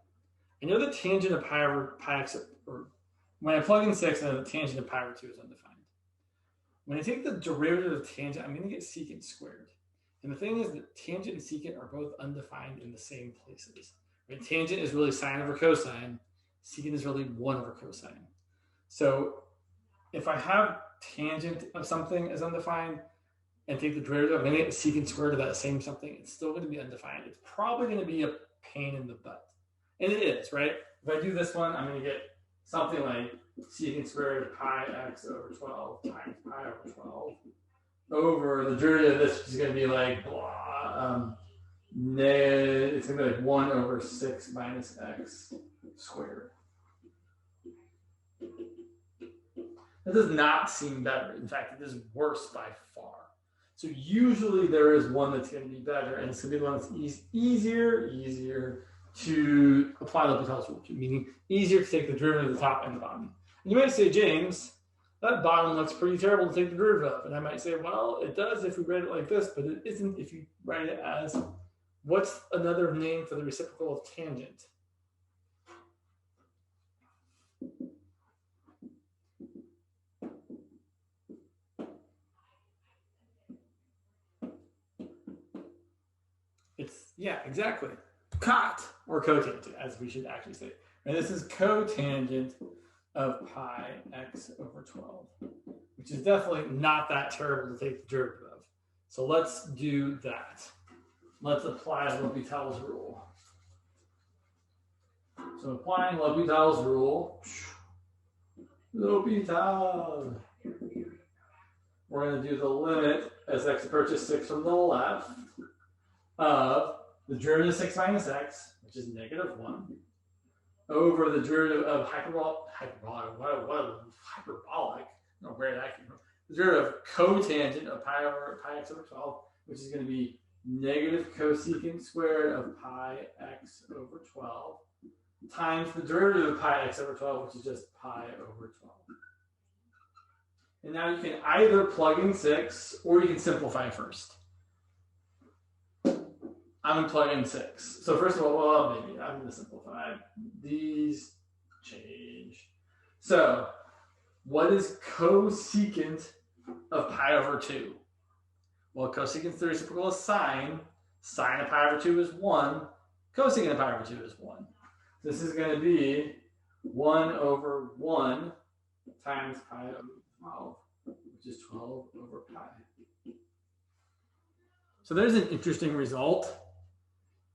I know the tangent of pi over pi x, or when I plug in 6, I know the tangent of pi over 2 is undefined. When I take the derivative of tangent, I'm going to get secant squared. And the thing is that tangent and secant are both undefined in the same places. Right? Tangent is really sine over cosine. Secant is really 1 over cosine. So if I have tangent of something as undefined and take the derivative, I'm going to get secant squared of that same something. It's still going to be undefined. It's probably going to be a pain in the butt. And it is, right? If I do this one, I'm going to get something like secant squared of pi x over 12 times pi over 12 over the derivative of this, which is going to be like blah. It's going to be like 1 over 6 minus x squared. That does not seem better. In fact, it is worse by far. So usually there is one that's going to be better, and it's going to be the one that's easier to apply L'Hopital's rule to, meaning easier to take the derivative of the top and the bottom. And you might say, James, that bottom looks pretty terrible to take the derivative of. And I might say, well, it does if we write it like this, but it isn't if you write it as, what's another name for the reciprocal of tangent? Yeah, exactly. Cot, or cotangent, as we should actually say. And this is cotangent of pi x over 12, which is definitely not that terrible to take the derivative of. So let's do that. Let's apply L'Hopital's rule. So applying L'Hopital's rule, L'Hopital, we're going to do the limit as x approaches 6 from the left of the derivative of 6 minus x, which is negative 1, over the derivative of hyperbolic, I don't know where that came from. The derivative of cotangent of pi x over 12, which is going to be negative cosecant squared of pi x over 12, times the derivative of pi x over 12, which is just pi over 12. And now you can either plug in 6, or you can simplify first. I'm going to plug in 6. So first of all, well, maybe I'm going to simplify. These change. So what is cosecant of pi over 2? Well, cosecant is the reciprocal of sine. Sine of pi over 2 is 1. Cosecant of pi over 2 is 1. This is going to be 1 over 1 times pi over 12, which is 12 over pi. So there's an interesting result.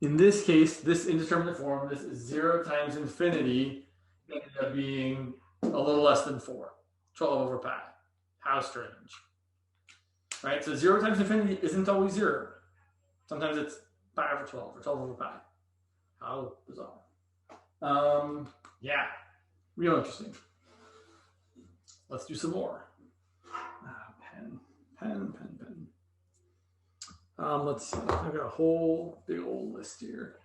in this case, this indeterminate form, this is 0 times infinity, ended up being a little less than 4, 12 over pi. How strange. Right? So 0 times infinity isn't always 0. Sometimes it's pi over 12 or 12 over pi. How bizarre. Yeah, real interesting. Let's do some more. Pen. Let's see. I've got a whole big old list here.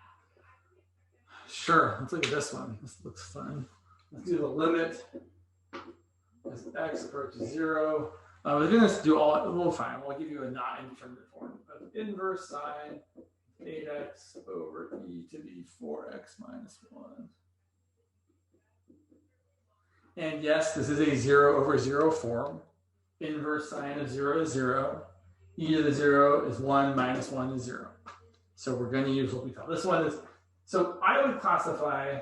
Sure, let's look at this one. This looks fun. Let's do the limit as x approaches 0. We're going to do all, well, fine. We'll give you a not indeterminate form. But inverse sine 8x over e to the 4x minus 1. And yes, this is a 0 over 0 form. Inverse sine of 0 is 0. E to the 0 is 1 minus 1 is 0. So we're going to use what we call this one is, so I would classify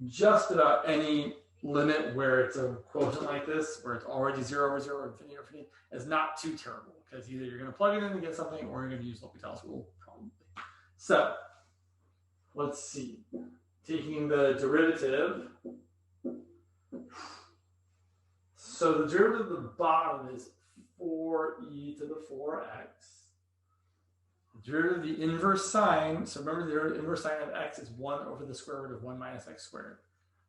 just about any limit where it's a quotient like this, where it's already 0 over 0 or infinity, as not too terrible, because either you're going to plug it in to get something or you're going to use L'Hopital's rule, probably. So let's see. Taking the derivative. So the derivative of the bottom is 4e to the 4x. The derivative of the inverse sine, so remember the inverse sine of x is 1 over the square root of 1 minus x squared.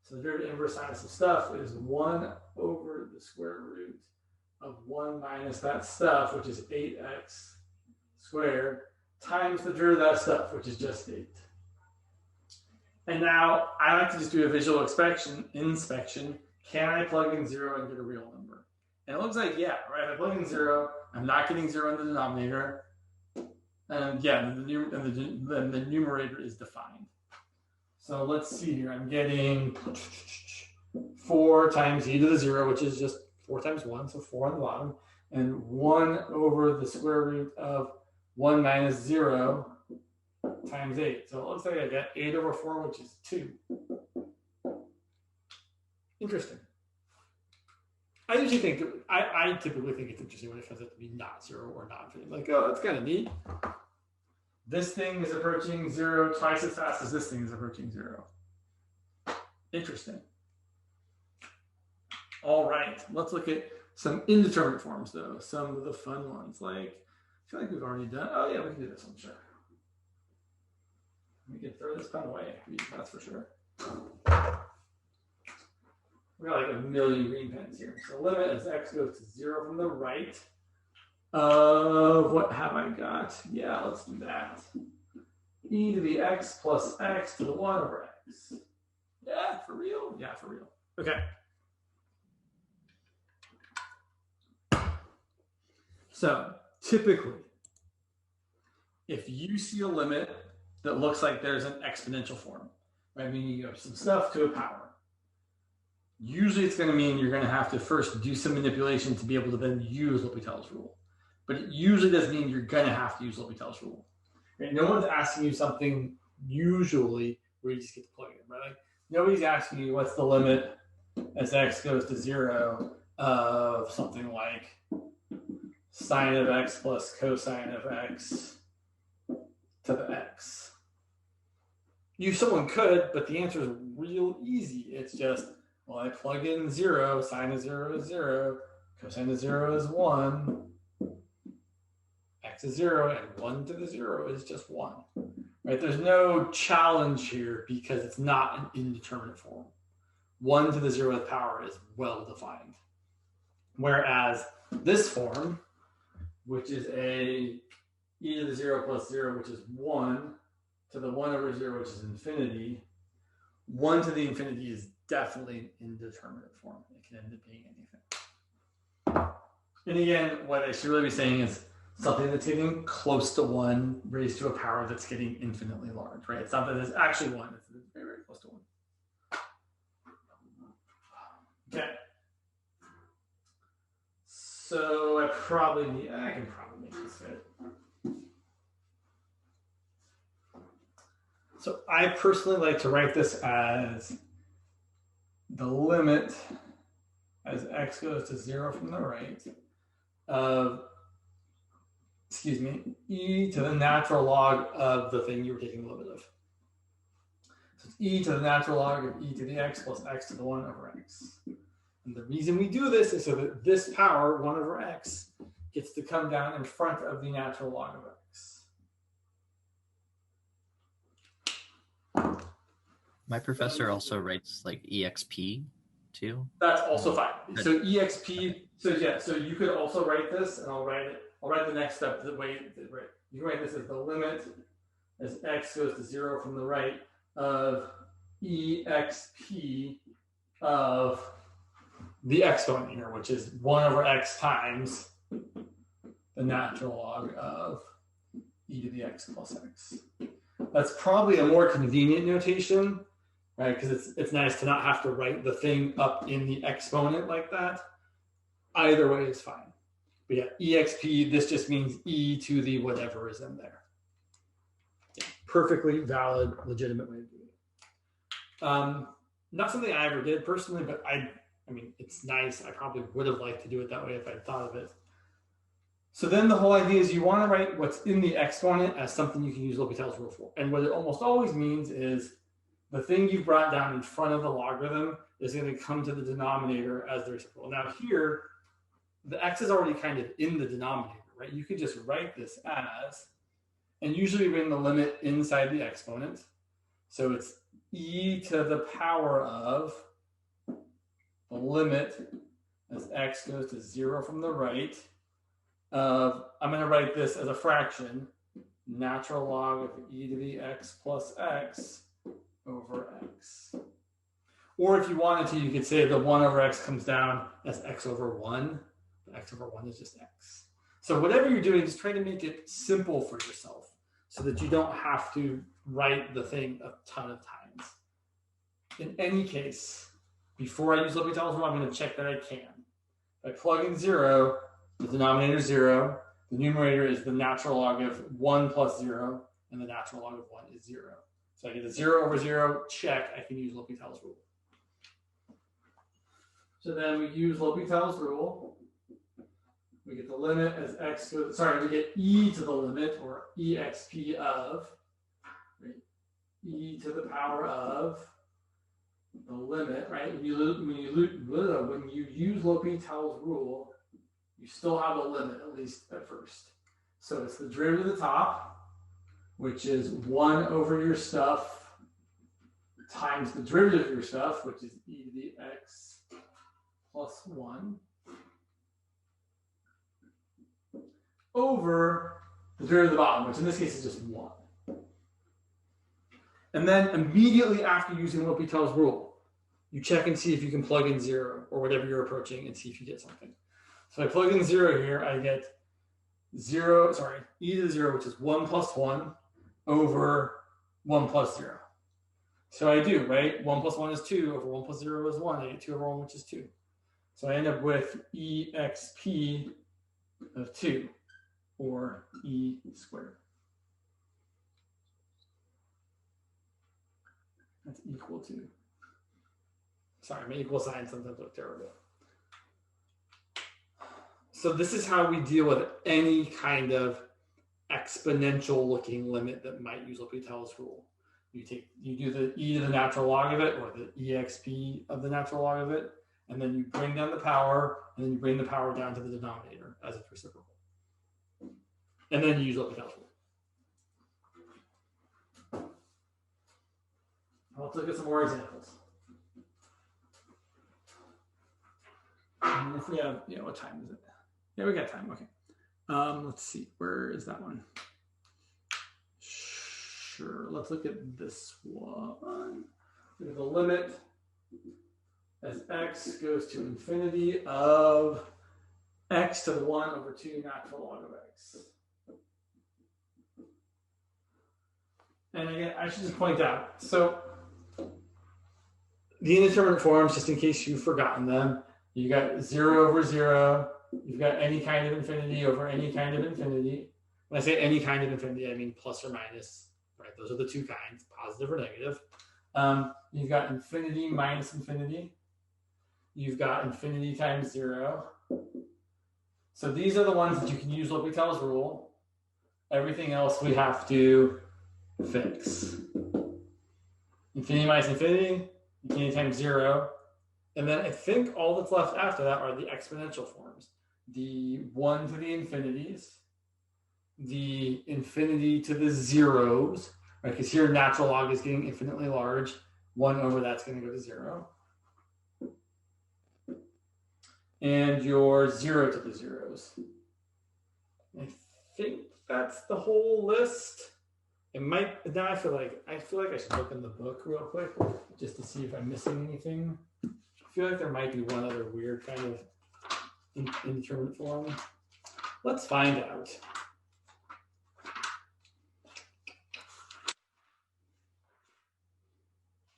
So the derivative inverse sine of some stuff is 1 over the square root of 1 minus that stuff, which is 8x squared, times the derivative of that stuff, which is just 8. And now I like to just do a visual inspection. Can I plug in 0 and get a real number? And it looks like, yeah, right? If I plug in 0, I'm not getting 0 in the denominator. And yeah, the numerator is defined. So let's see here. I'm getting 4 times e to the 0, which is just 4 times 1, so 4 on the bottom, and 1 over the square root of 1 minus 0 times 8. So it looks like I got 8 over 4, which is 2. Interesting. I typically think it's interesting when it turns out to be not 0 or not infinity. Like, oh, that's kind of neat. This thing is approaching 0 twice as fast as this thing is approaching 0. Interesting. All right, let's look at some indeterminate forms, though. Some of the fun ones, like, I feel like we've already done. Oh, yeah, we can do this one, sure. We can throw this pen away, that's for sure. We got like a million green pens here. So limit as x goes to 0 from the right of, what have I got? Yeah, let's do that. E to the x plus x to the 1 over x. Yeah, for real? Yeah, for real. Okay. So typically, if you see a limit that looks like there's an exponential form, right? Meaning you have some stuff to a power. Usually it's going to mean you're going to have to first do some manipulation to be able to then use L'Hopital's rule. But it usually doesn't mean you're going to have to use L'Hopital's rule. Right? No one's asking you something usually where you just get to plug it in, right? Like, nobody's asking you what's the limit as x goes to 0 of something like sine of x plus cosine of x to the x. Someone could, but the answer is real easy. It's just, well, I plug in 0, sine of 0 is 0, cosine of 0 is 1, x is 0, and 1 to the 0 is just 1. Right? There's no challenge here because it's not an indeterminate form. 1 to the 0th power is well defined. Whereas this form, which is a e to the 0 plus 0, which is 1, to the 1 over 0, which is infinity, 1 to the infinity is definitely an indeterminate form. It can end up being anything. And again, what I should really be saying is something that's getting close to 1 raised to a power that's getting infinitely large, right? It's not that it's actually 1, it's very, very close to 1. Okay. So I can probably make this fit. So I personally like to write this as the limit as x goes to 0 from the right of excuse me, e to the natural log of the thing you were taking the limit of. So it's e to the natural log of e to the x plus x to the 1 over x. And the reason we do this is so that this power, 1 over x, gets to come down in front of the natural log of x. My professor also writes like exp too. That's also fine. So exp. So yeah. So you could also write this, and I'll write the next step the way you write this as the limit as x goes to 0 from the right of exp of the exponent here, which is 1 over x times the natural log of e to the x plus x. That's probably a more convenient notation, right? Because it's nice to not have to write the thing up in the exponent like that. Either way is fine. But yeah, exp, this just means e to the whatever is in there. Yeah, perfectly valid, legitimate way of doing it. Not something I ever did personally, but I mean, it's nice. I probably would have liked to do it that way if I'd thought of it. So then the whole idea is you want to write what's in the exponent as something you can use L'Hopital's rule for. And what it almost always means is the thing you brought down in front of the logarithm is going to come to the denominator as the reciprocal. Now here, the x is already kind of in the denominator, right? You could just write this as, and usually we bring the limit inside the exponent. So it's e to the power of the limit as x goes to 0 from the right of, I'm going to write this as a fraction, natural log of e to the x plus x over x. Or if you wanted to, you could say the 1 over x comes down as x over 1. The x over 1 is just x. So whatever you're doing, just try to make it simple for yourself so that you don't have to write the thing a ton of times. In any case, before I use L'Hopital's rule, I'm going to check that I can. If I plug in 0, the denominator is 0. The numerator is the natural log of 1 plus 0, and the natural log of 1 is 0. So I get a 0 over 0, check, I can use L'Hopital's rule. So then we use L'Hopital's rule. We get the limit as x goes, sorry, we get e to the limit, or exp of, right? E to the power of the limit, right? When you use L'Hopital's rule, you still have a limit, at least at first. So it's the derivative of the top, which is 1 over your stuff times the derivative of your stuff, which is e to the x plus 1, over the derivative of the bottom, which in this case is just 1. And then immediately after using L'Hopital's rule, you check and see if you can plug in 0 or whatever you're approaching and see if you get something. So if I plug in 0 here, I get e to the 0, which is 1 plus 1 over 1 plus 0. So I do, right? 1 plus 1 is 2, over 1 plus 0 is 1. I get 2 over 1, which is 2. So I end up with exp of 2, or e squared. That's equal to, sorry, my equal signs sometimes look terrible. So this is how we deal with any kind of exponential looking limit that might use L'Hopital's rule. You do the e to the natural log of it, or the exp of the natural log of it, and then you bring down the power, and then you bring the power down to the denominator as its reciprocal. And then you use L'Hopital's rule. Let's look at some more examples. And if we have, what time is it? Yeah, we got time. Okay. Let's see. Where is that one? Sure. Let's look at this one. Look at the limit as x goes to infinity of x to the 1 over 2 natural log of x. And again, I should just point out, so the indeterminate forms, just in case you've forgotten them, you got 0 over 0, you've got any kind of infinity over any kind of infinity. When I say any kind of infinity, I mean plus or minus, right? Those are the two kinds, positive or negative. You've got infinity minus infinity. You've got infinity times 0. So these are the ones that you can use L'Hopital's rule. Everything else we have to fix. Infinity minus infinity, infinity times 0. And then I think all that's left after that are the exponential forms. The 1 to the infinities, the infinity to the zeros, right? Because here natural log is getting infinitely large. 1 over that's going to go to 0. And your 0 to the zeros. I think that's the whole list. It might, now I feel like I should look in the book real quick just to see if I'm missing anything. I feel like there might be one other weird kind of indeterminate form. Let's find out.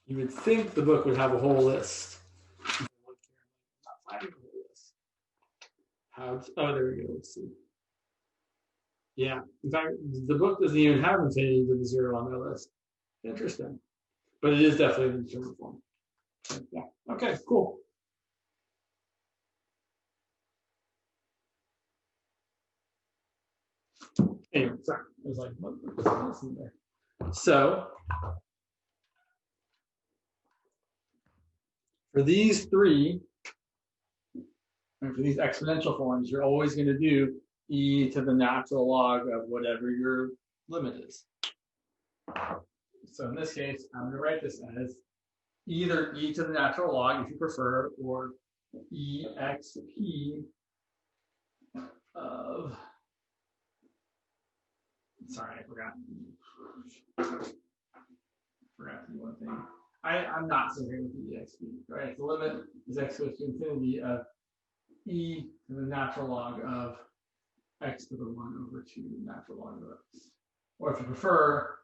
You would think the book would have a whole list. Oh, there we go. Let's see. Yeah, in fact, the book doesn't even have infinity to the 0 on their list. Interesting. But it is definitely an indeterminate form. Yeah. Okay, cool. Anyway, sorry. I was like, what is in there? So, for these three, and for these exponential forms, you're always going to do e to the natural log of whatever your limit is. So in this case, I'm going to write this as either e to the natural log, if you prefer, or exp of, sorry, I forgot to do one thing. I'm not so great with the exp, right? The limit is x goes to infinity of e to the natural log of x to the 1 over 2 natural log of x. Or if you prefer,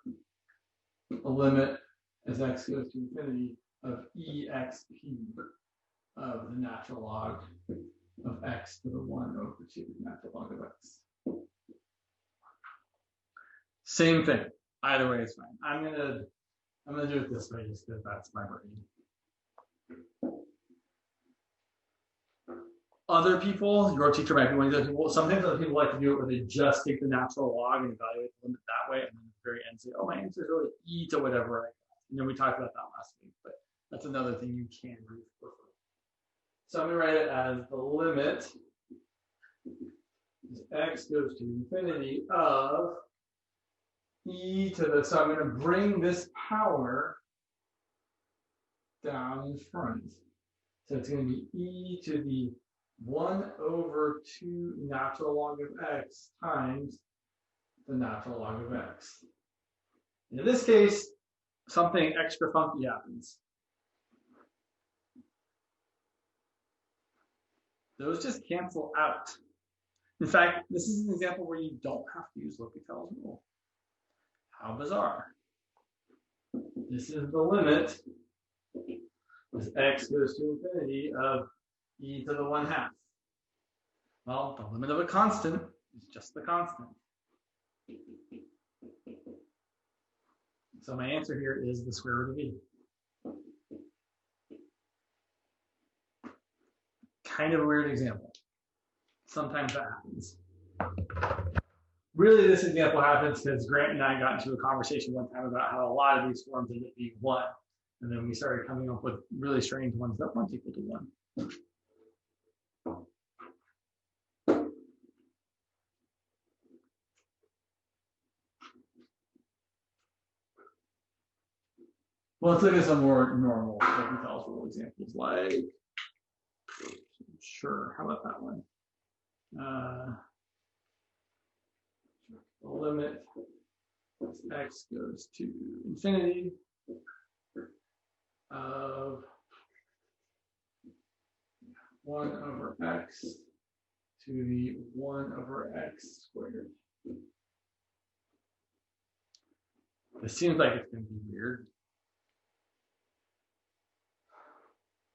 the limit as x goes to infinity of exp of the natural log of x to the 1 over 2 natural log of x. Same thing. Either way is fine. I'm gonna do it this way just because that's my brain. Other people, your teacher might be one of those people. Sometimes other people like to do it where they just take the natural log and evaluate the limit that way, and then at the very end say, "Oh, my answer is really e to whatever I got." And then we talked about that last week, but that's another thing you can do. So I'm going to write it as the limit is x goes to infinity of e to the. So I'm going to bring this power down in front. So it's going to be e to the 1 over 2 natural log of x times the natural log of x. In this case, something extra funky happens. Those just cancel out. In fact, this is an example where you don't have to use L'Hopital's rule. How bizarre. This is the limit as x goes to infinity of e to the 1/2. Well, the limit of a constant is just the constant. So my answer here is the square root of e. Kind of a weird example. Sometimes that happens. Really, this example happens because Grant and I got into a conversation one time about how a lot of these forms end up being 1. And then we started coming up with really strange ones that weren't equal to 1. Well, let's look at some more normal L'Hopital's rule examples, like, sure, how about that one? The limit as x goes to infinity of 1 over x to the 1 over x squared. This seems like it's going to be weird.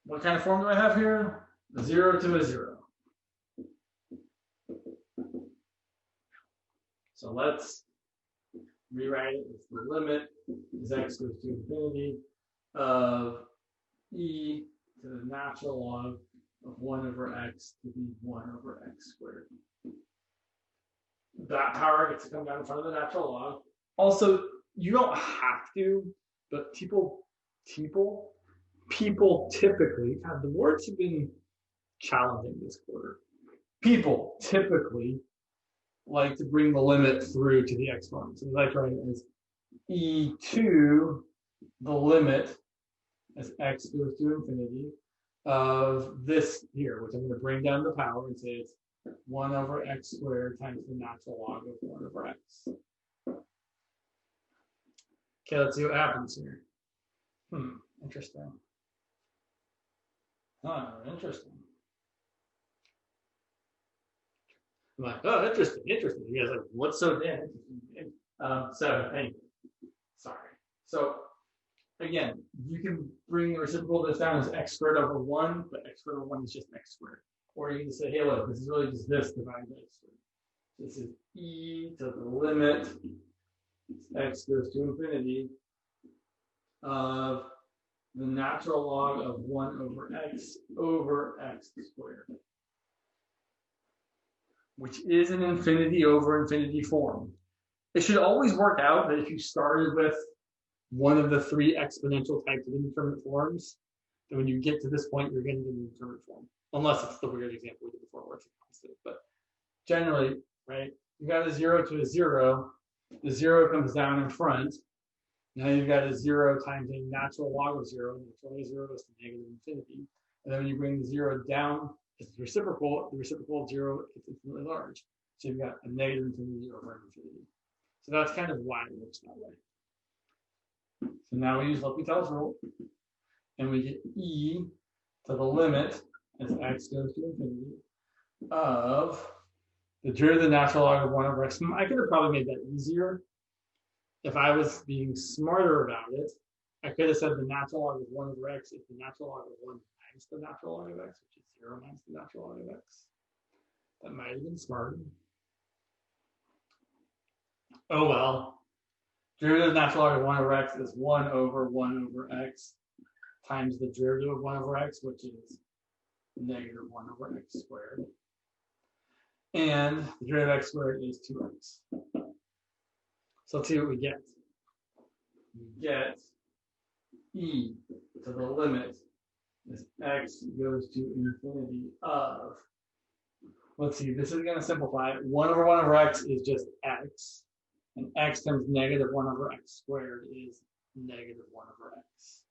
What kind of form do I have here? A 0 to a 0. So let's rewrite it as the limit as x goes to infinity of e to the natural log of 1 over x to the 1 over x squared. that power gets to come down in front of the natural log. Also, you don't have to, but people typically, God, the words have been challenging this quarter. People typically like to bring the limit through to the exponent. So like write it as e to the limit as x goes to infinity of this here, which I'm going to bring down the power and say it's 1 over x squared times the natural log of 1 over x. Okay, let's see what happens here. Interesting. Interesting. I'm like, oh, interesting. You guys are like, what's so damn interesting? Anyway, sorry. So again, you can bring the reciprocal of this down as x squared over 1, but x squared over 1 is just x squared. Or you can say, hey, look, this is really just this divided by x squared. This is e to the limit, x goes to infinity, of the natural log of 1 over x squared, which is an infinity over infinity form. It should always work out that if you started with one of the 3 exponential types of indeterminate forms, then when you get to this point, you're getting an indeterminate form. Unless it's the weird example we did before where it's a constant. But generally, right, you got a 0 to a 0. The 0 comes down in front. Now you've got a 0 times a natural log of 0. Natural log of 0 is to negative infinity. And then when you bring the 0 down, it's reciprocal. The reciprocal of 0 is infinitely large. So you've got a negative infinity over infinity. So that's kind of why it works that way. So now we use L'Hopital's rule. And we get e to the limit as x goes to infinity of the derivative of the natural log of 1 over x. I could have probably made that easier. If I was being smarter about it, I could have said the natural log of 1 over x is the natural log of 1 times the natural log of x, which is 0 minus the natural log of x. That might have been smarter. Oh well. Derivative of natural log of 1 over x is 1 over x times the derivative of 1 over x, which is negative 1 over x squared. And the derivative of x squared is 2x. So let's see what we get. We get e to the limit as x goes to infinity of, let's see, this is going to simplify. 1 over x is just x. And x times negative 1 over x squared is negative 1 over x.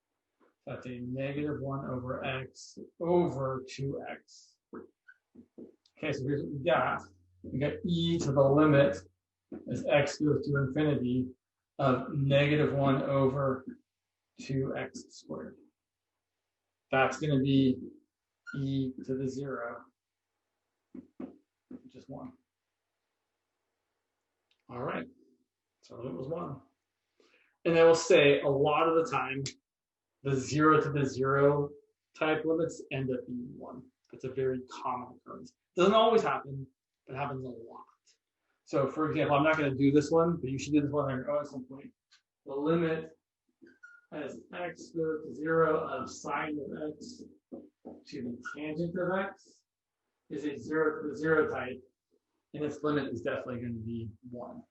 So that's a negative 1 over x over 2x. Okay, so here's what we got. We got e to the limit as x goes to infinity of negative 1 over 2x squared. That's going to be e to the 0, which is 1. All right, so it was 1. And I will say a lot of the time, the 0 to the 0 type limits end up being 1. It's a very common occurrence. Doesn't always happen, but happens a lot. So for example, I'm not going to do this one, but you should do this one on your own at some point. The limit as x goes to 0 of sine of x to the tangent of x is a 0 to the 0 type, and its limit is definitely going to be 1.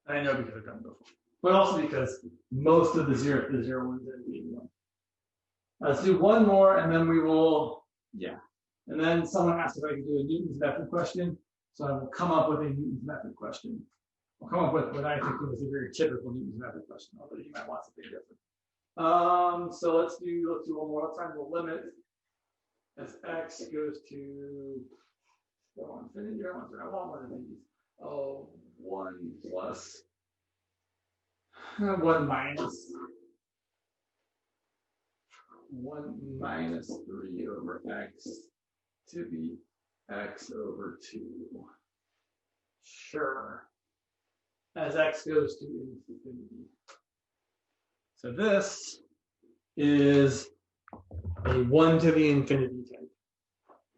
I know because I've done it before, but also because most of the 0 to the 0 ones end up being 1. Let's do one more, and then we will, And then someone asked if I could do a Newton's method question. So I will come up with a Newton's method question. I'll come up with what I think was a very typical Newton's method question, although you might want something different. So let's do one more. Let's find the limit as x goes to infinity. I want one of these. Oh, 1 plus 1 minus 1 minus 3 over x to be x over 2. Sure. As x goes to infinity. So this is a 1 to the infinity type.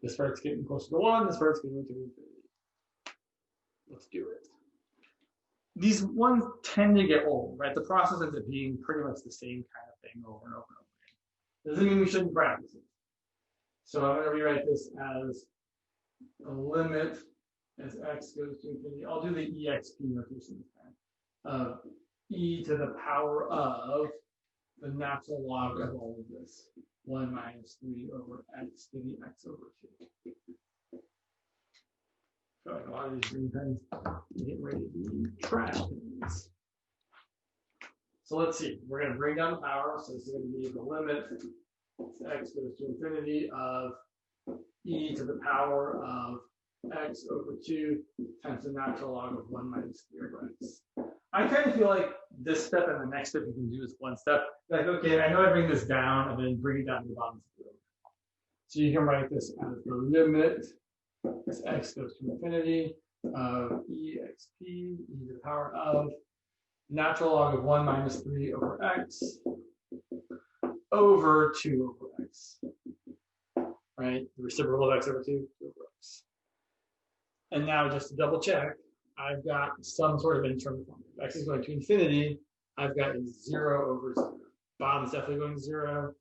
This part's getting closer to 1, this part's getting to infinity. Let's do it. These ones tend to get old, right? The process ends up being pretty much the same kind of thing over and over and over again. Doesn't mean we shouldn't practice it. So I'm going to rewrite this as the limit as x goes to infinity. I'll do the exp notation this time. Of e to the power of the natural log of all of this. 1 minus 3 over x to the x over 2. I feel like a lot of these green pens are getting ready to be trash pens. So let's see. We're going to bring down the power. So this is going to be the limit as x goes to infinity of e to the power of x over 2 times the natural log of 1 minus 3 over x. I kind of feel like this step and the next step you can do is one step. Like, okay, I know I bring this down and then bring it down to the bottom. So you can write this as the limit as x goes to infinity of exp e to the power of natural log of 1 minus 3 over x over 2 over x. Right? The reciprocal of x over 2 over x. And now just to double check, I've got some sort of internal form. If x is going to infinity, I've got a 0 over 0. Bottom is definitely going to 0.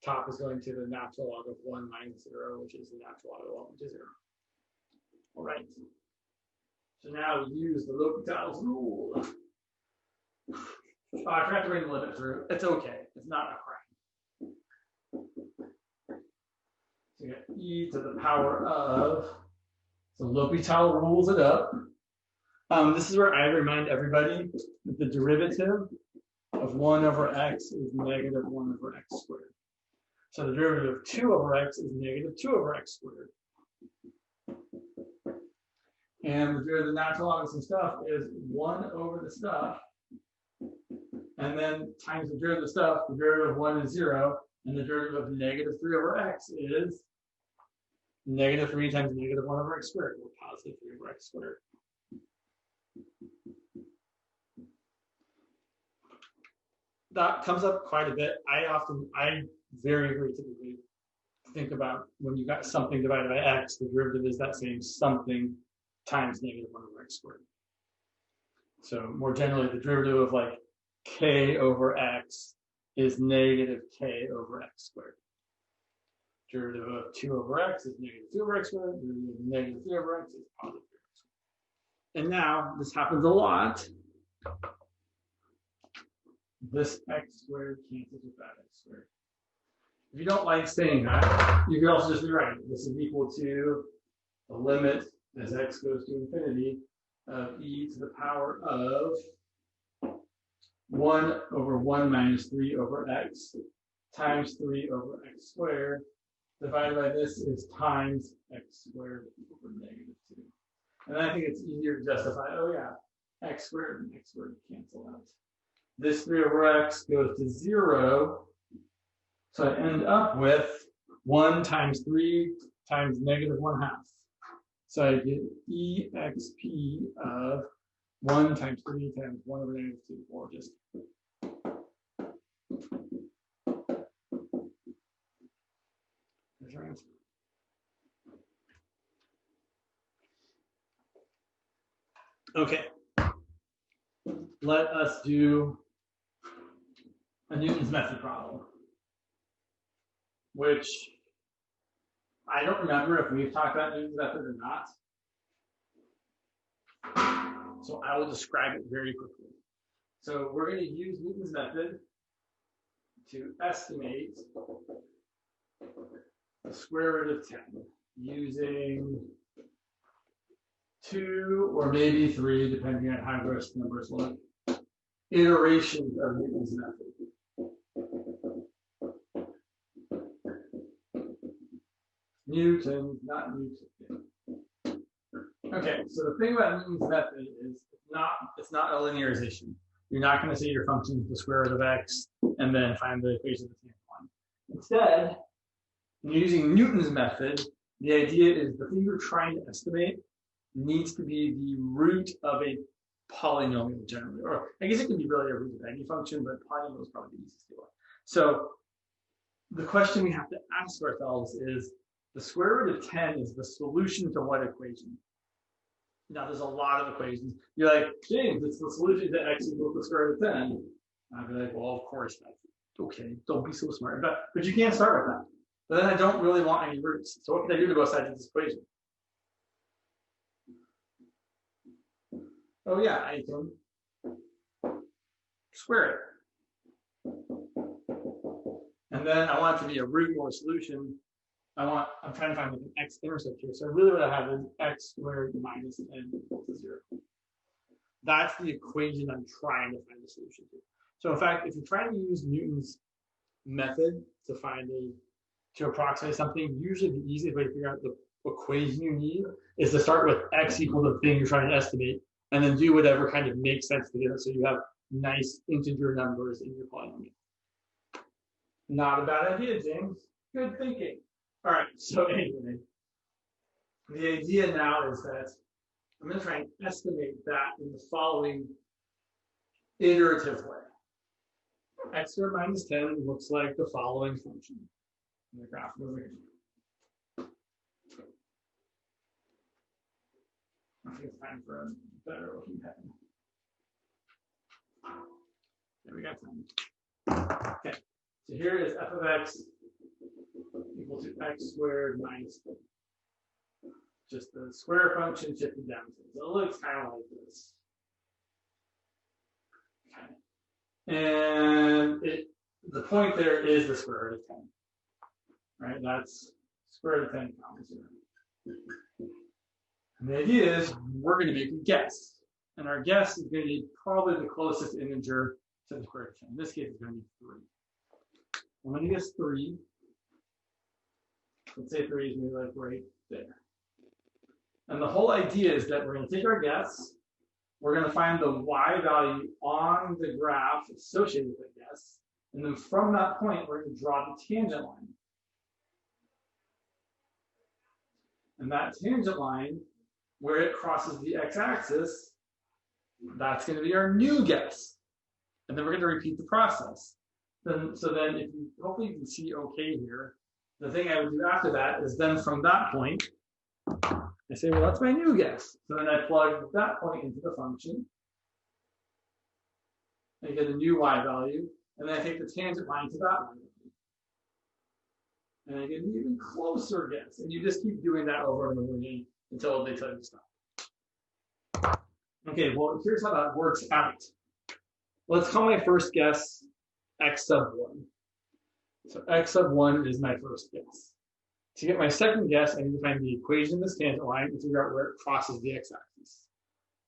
Top is going to the natural log of 1 minus 0, which is the natural log of 1, which is 0. All right. So now we use the L'Hopital's rule. Oh, I forgot to bring the limit through. It's okay. It's not a crime. So you got e to the power of, so L'Hopital rules it up. This is where I remind everybody that the derivative of 1 over x is negative 1 over x squared. So the derivative of 2 over x is negative 2 over x squared. And the derivative of the natural log of some stuff is 1 over the stuff. And then times the derivative of stuff, the derivative of 1 is 0. And the derivative of negative 3 over x is negative 3 times negative 1 over x squared, or positive 3 over x squared. That comes up quite a bit. I very typically think about when you got something divided by x, the derivative is that same something times negative 1 over x squared. So more generally, the derivative of like k over x is negative k over x squared. Derivative of 2 over x is negative 2 over x squared. Derivative of negative 3 over x is positive 3 over x squared. And now this happens a lot. This x squared cancels with that x squared. If you don't like saying that, you can also just rewrite it. This is equal to the limit as x goes to infinity of e to the power of 1 over 1 minus 3 over x times 3 over x squared divided by this is times x squared over negative 2. And I think it's easier to justify, oh yeah, x squared and x squared cancel out. This 3 over x goes to 0. So I end up with 1 times 3 times negative 1/2. So I get exp of 1 times 3 times 1 over negative 2, or just. There's your answer. Okay. Let us do a Newton's method problem, which I don't remember if we've talked about Newton's method or not. So I will describe it very quickly. So we're going to use Newton's method to estimate the square root of 10 using 2 or maybe 3, depending on how gross the numbers look, iterations of Newton's method. Newton, not Newton. Okay, so the thing about Newton's method is it's not a linearization. You're not going to say your function is the square root of x and then find the equation of the tan one. Instead, using Newton's method, the idea is the thing you're trying to estimate needs to be the root of a polynomial generally. Or I guess it can be really a root of any function, but polynomial is probably the easiest to do. So the question we have to ask ourselves is, the square root of 10 is the solution to what equation? Now, there's a lot of equations. You're like, James, it's the solution to x equals the square root of 10. I'd be like, well, of course, that's okay. Don't be so smart. But you can't start with that. But then I don't really want any roots. So what can I do to both sides of this equation? oh yeah, I can square it. And then I want it to be a root or a solution. I'm trying to find like an x-intercept here. So really what I have is x squared minus 10 equals to 0. That's the equation I'm trying to find a solution to. So in fact, if you're trying to use Newton's method to approximate something, usually the easiest way to figure out the equation you need is to start with x equal to the thing you're trying to estimate, and then do whatever kind of makes sense to get it so you have nice integer numbers in your polynomial. Not a bad idea, James. Good thinking. All right, so anyway, the idea now is that I'm going to try and estimate that in the following iterative way. X squared minus 10 looks like the following function in the graph over here. I think it's time for a better looking pen. There we got time. Okay, so here is f of x equal to x squared minus 10. Just the square function shifted down. So it looks kind of like this. Okay. And the point there is the square root of 10. Right? That's square root of 10 comma 0. And the idea is we're going to make a guess. And our guess is going to be probably the closest integer to the square root of 10. In this case, it's going to be 3. I'm going to guess 3. Let's say 3 is going to be like right there. And the whole idea is that we're going to take our guess. We're going to find the y value on the graph associated with that guess. And then from that point, we're going to draw the tangent line. And that tangent line, where it crosses the x-axis, that's going to be our new guess. And then we're going to repeat the process. So then if you hopefully you can see okay here, the thing I would do after that is then from that point, I say, well, that's my new guess. So then I plug that point into the function. I get a new y value. And then I take the tangent line to that one. And I get an even closer guess. And you just keep doing that over and over again until they tell you to stop. Okay, well, here's how that works out. Let's call my first guess x sub 1. So x sub 1 is my first guess. To get my second guess, I need to find the equation of this tangent line and figure out where it crosses the x-axis.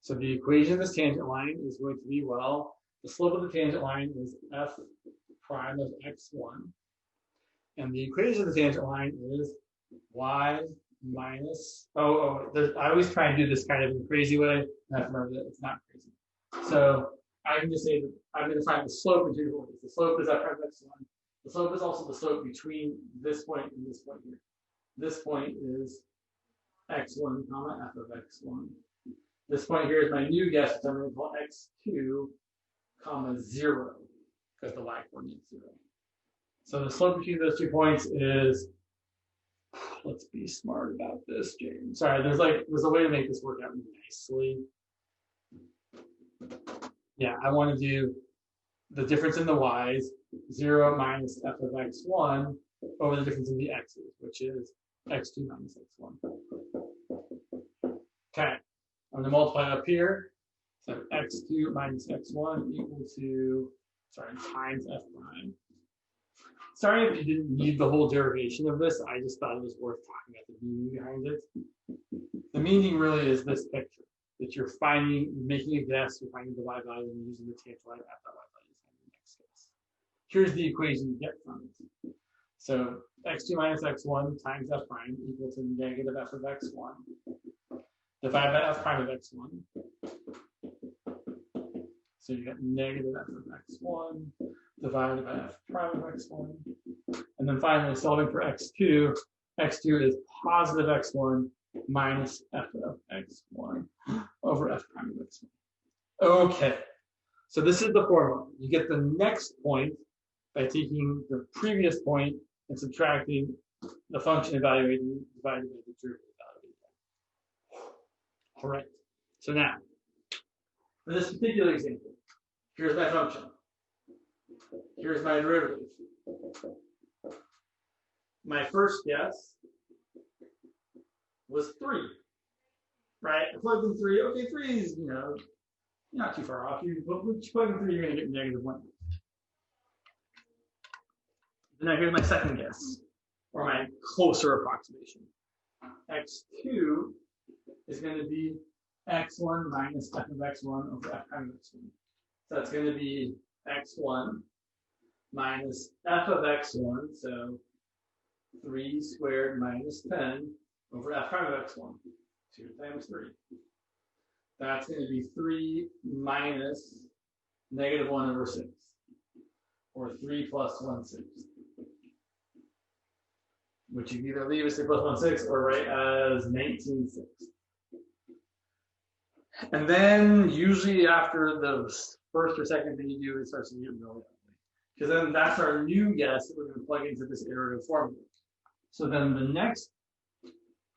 So the equation of this tangent line is going to be, well, the slope of the tangent line is f prime of x1. And the equation of the tangent line is y minus, I always try and do this kind of in a crazy way. And I have to remember that it's not crazy. So I can just say that I'm going to find the slope in 2 different ways. The slope is f prime of x1. The slope is also the slope between this point and this point here. This point is x1 comma f of x1. This point here is my new guess, which I'm going to call x2 comma 0, because the y coordinate is 0. So the slope between those 2 points is, let's be smart about this, James. Sorry, there's a way to make this work out nicely. Yeah, I want to do the difference in the y's, 0 minus f of x1 over the difference in the x's, which is x2 minus x1. Okay, I'm going to multiply up here. So x2 minus x1 equal to, times f prime. Sorry if you didn't need the whole derivation of this. I just thought it was worth talking about the meaning behind it. The meaning really is this picture, that you're making a guess, you're finding the y value, and using the tangent line at that y value to find the next guess. Here's the equation you get from it. So x2 minus x1 times f prime equal to negative f of x1 divided by f prime of x1. So you get negative f of x1 divided by f prime of x1. And then finally, solving for x2 is positive x1 minus f of x1 over f prime of x1. Okay, so this is the formula. You get the next point by taking the previous point and subtracting the function evaluated divided by the derivative evaluated. All right, so now, for this particular example, here's my function. Here's my derivative. My first guess was 3, right? I plugged in 3. Okay, 3 is, Not too far off. You plug in 3, you're going to get -1. Then here's my second guess, or my closer approximation. x2 is going to be x1 minus f of x1 over f prime of x1. So that's going to be x1 minus f of x1, so 3 squared minus 10 over f prime of x1, 2 times 3. That's going to be 3 minus -1 over 6, or 3 plus 1/6. Which you can either leave as 3 plus 1/6 or write as 19/6. And then usually after the first or second thing you do, it starts to get really ugly. Because then that's our new guess that we're going to plug into this iterative formula. So then the next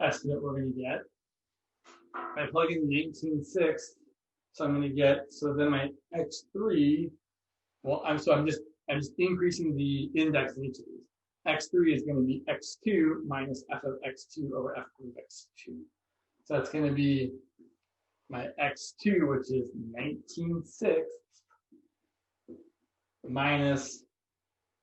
estimate we're going to get, by plugging 19/6, so I'm going to get, so then my x3, well, I'm just increasing the index in each of these. x3 is going to be x2 minus f of x2 over f of x2. So that's going to be my x2, which is 19/6 minus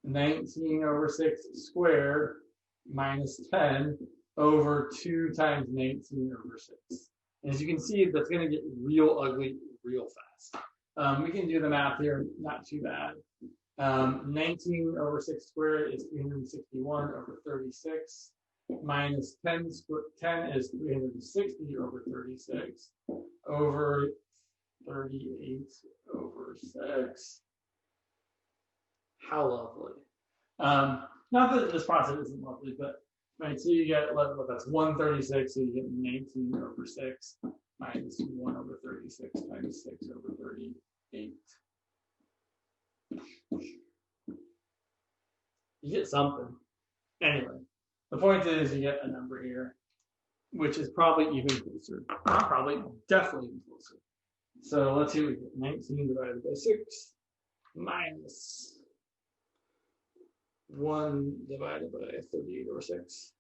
19 over 6 squared minus 10 over 2 times 19 over 6. And as you can see, that's going to get real ugly real fast. We can do the math here, not too bad. 19 over 6 squared is 361 over 36, minus 10 is 360 over 36, over 38 over 6. How lovely. Not that this process isn't lovely, but right, so you get, that's 136, so you get 19 over 6 minus 1 over 36 times 6 over 38. You get something. Anyway, the point is you get a number here, which is probably even closer. Not probably, definitely even closer. So let's see what we get. 19 divided by 6 minus 1 divided by 38 over 6.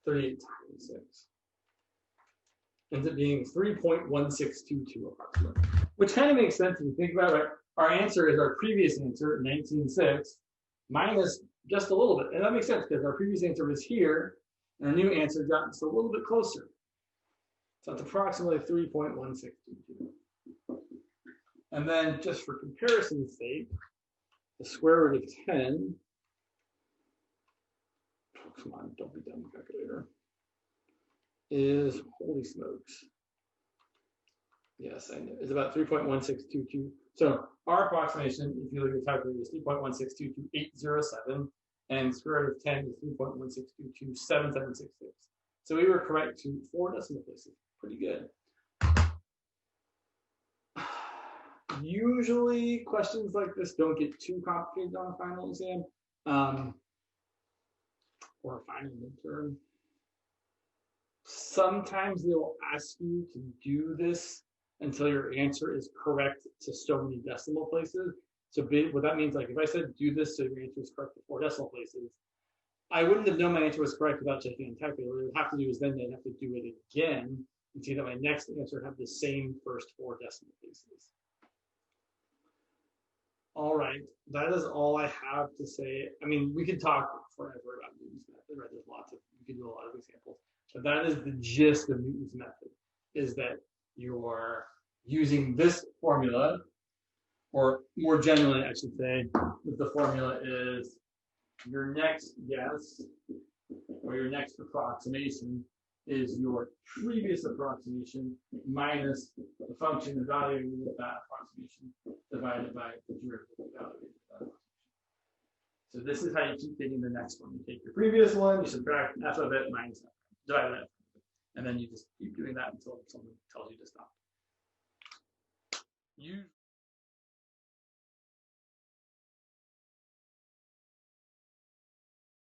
38 times 6. Ends up being 3.1622 approximately. Which kind of makes sense if you think about it. Our answer is our previous answer, 19/6, minus just a little bit. And that makes sense because our previous answer was here, and our new answer got just a little bit closer. So it's approximately 3.1622. And then just for comparison's sake, the square root of 10, oh, come on, don't be dumb, calculator, is, holy smokes. Yes, I know. It's about 3.1622. So our approximation, if you look at the calculator, is 3.1622807, and square root of 10 is 3.162277766. So we were correct to 4 decimal places. Pretty good. Usually questions like this don't get too complicated on a final exam or a final midterm. Sometimes they'll ask you to do this until your answer is correct to so many decimal places. So what that means, like if I said do this so your answer is correct to 4 decimal places, I wouldn't have known my answer was correct without checking on calculator. What I would have to do is then I'd have to do it again and see that my next answer had the same first 4 decimal places. All right, that is all I have to say. I mean, we could talk forever about Newton's method, right? There's lots of, you can do a lot of examples, but that is the gist of Newton's method, is that you're using this formula, or more generally, I should say, that the formula is your next guess, or your next approximation, is your previous approximation minus the function evaluated with that approximation divided by the derivative evaluated with that approximation. So this is how you keep getting the next one. You take your previous one, you subtract f of it minus f, divide by f, and then you just keep doing that until someone tells you to stop.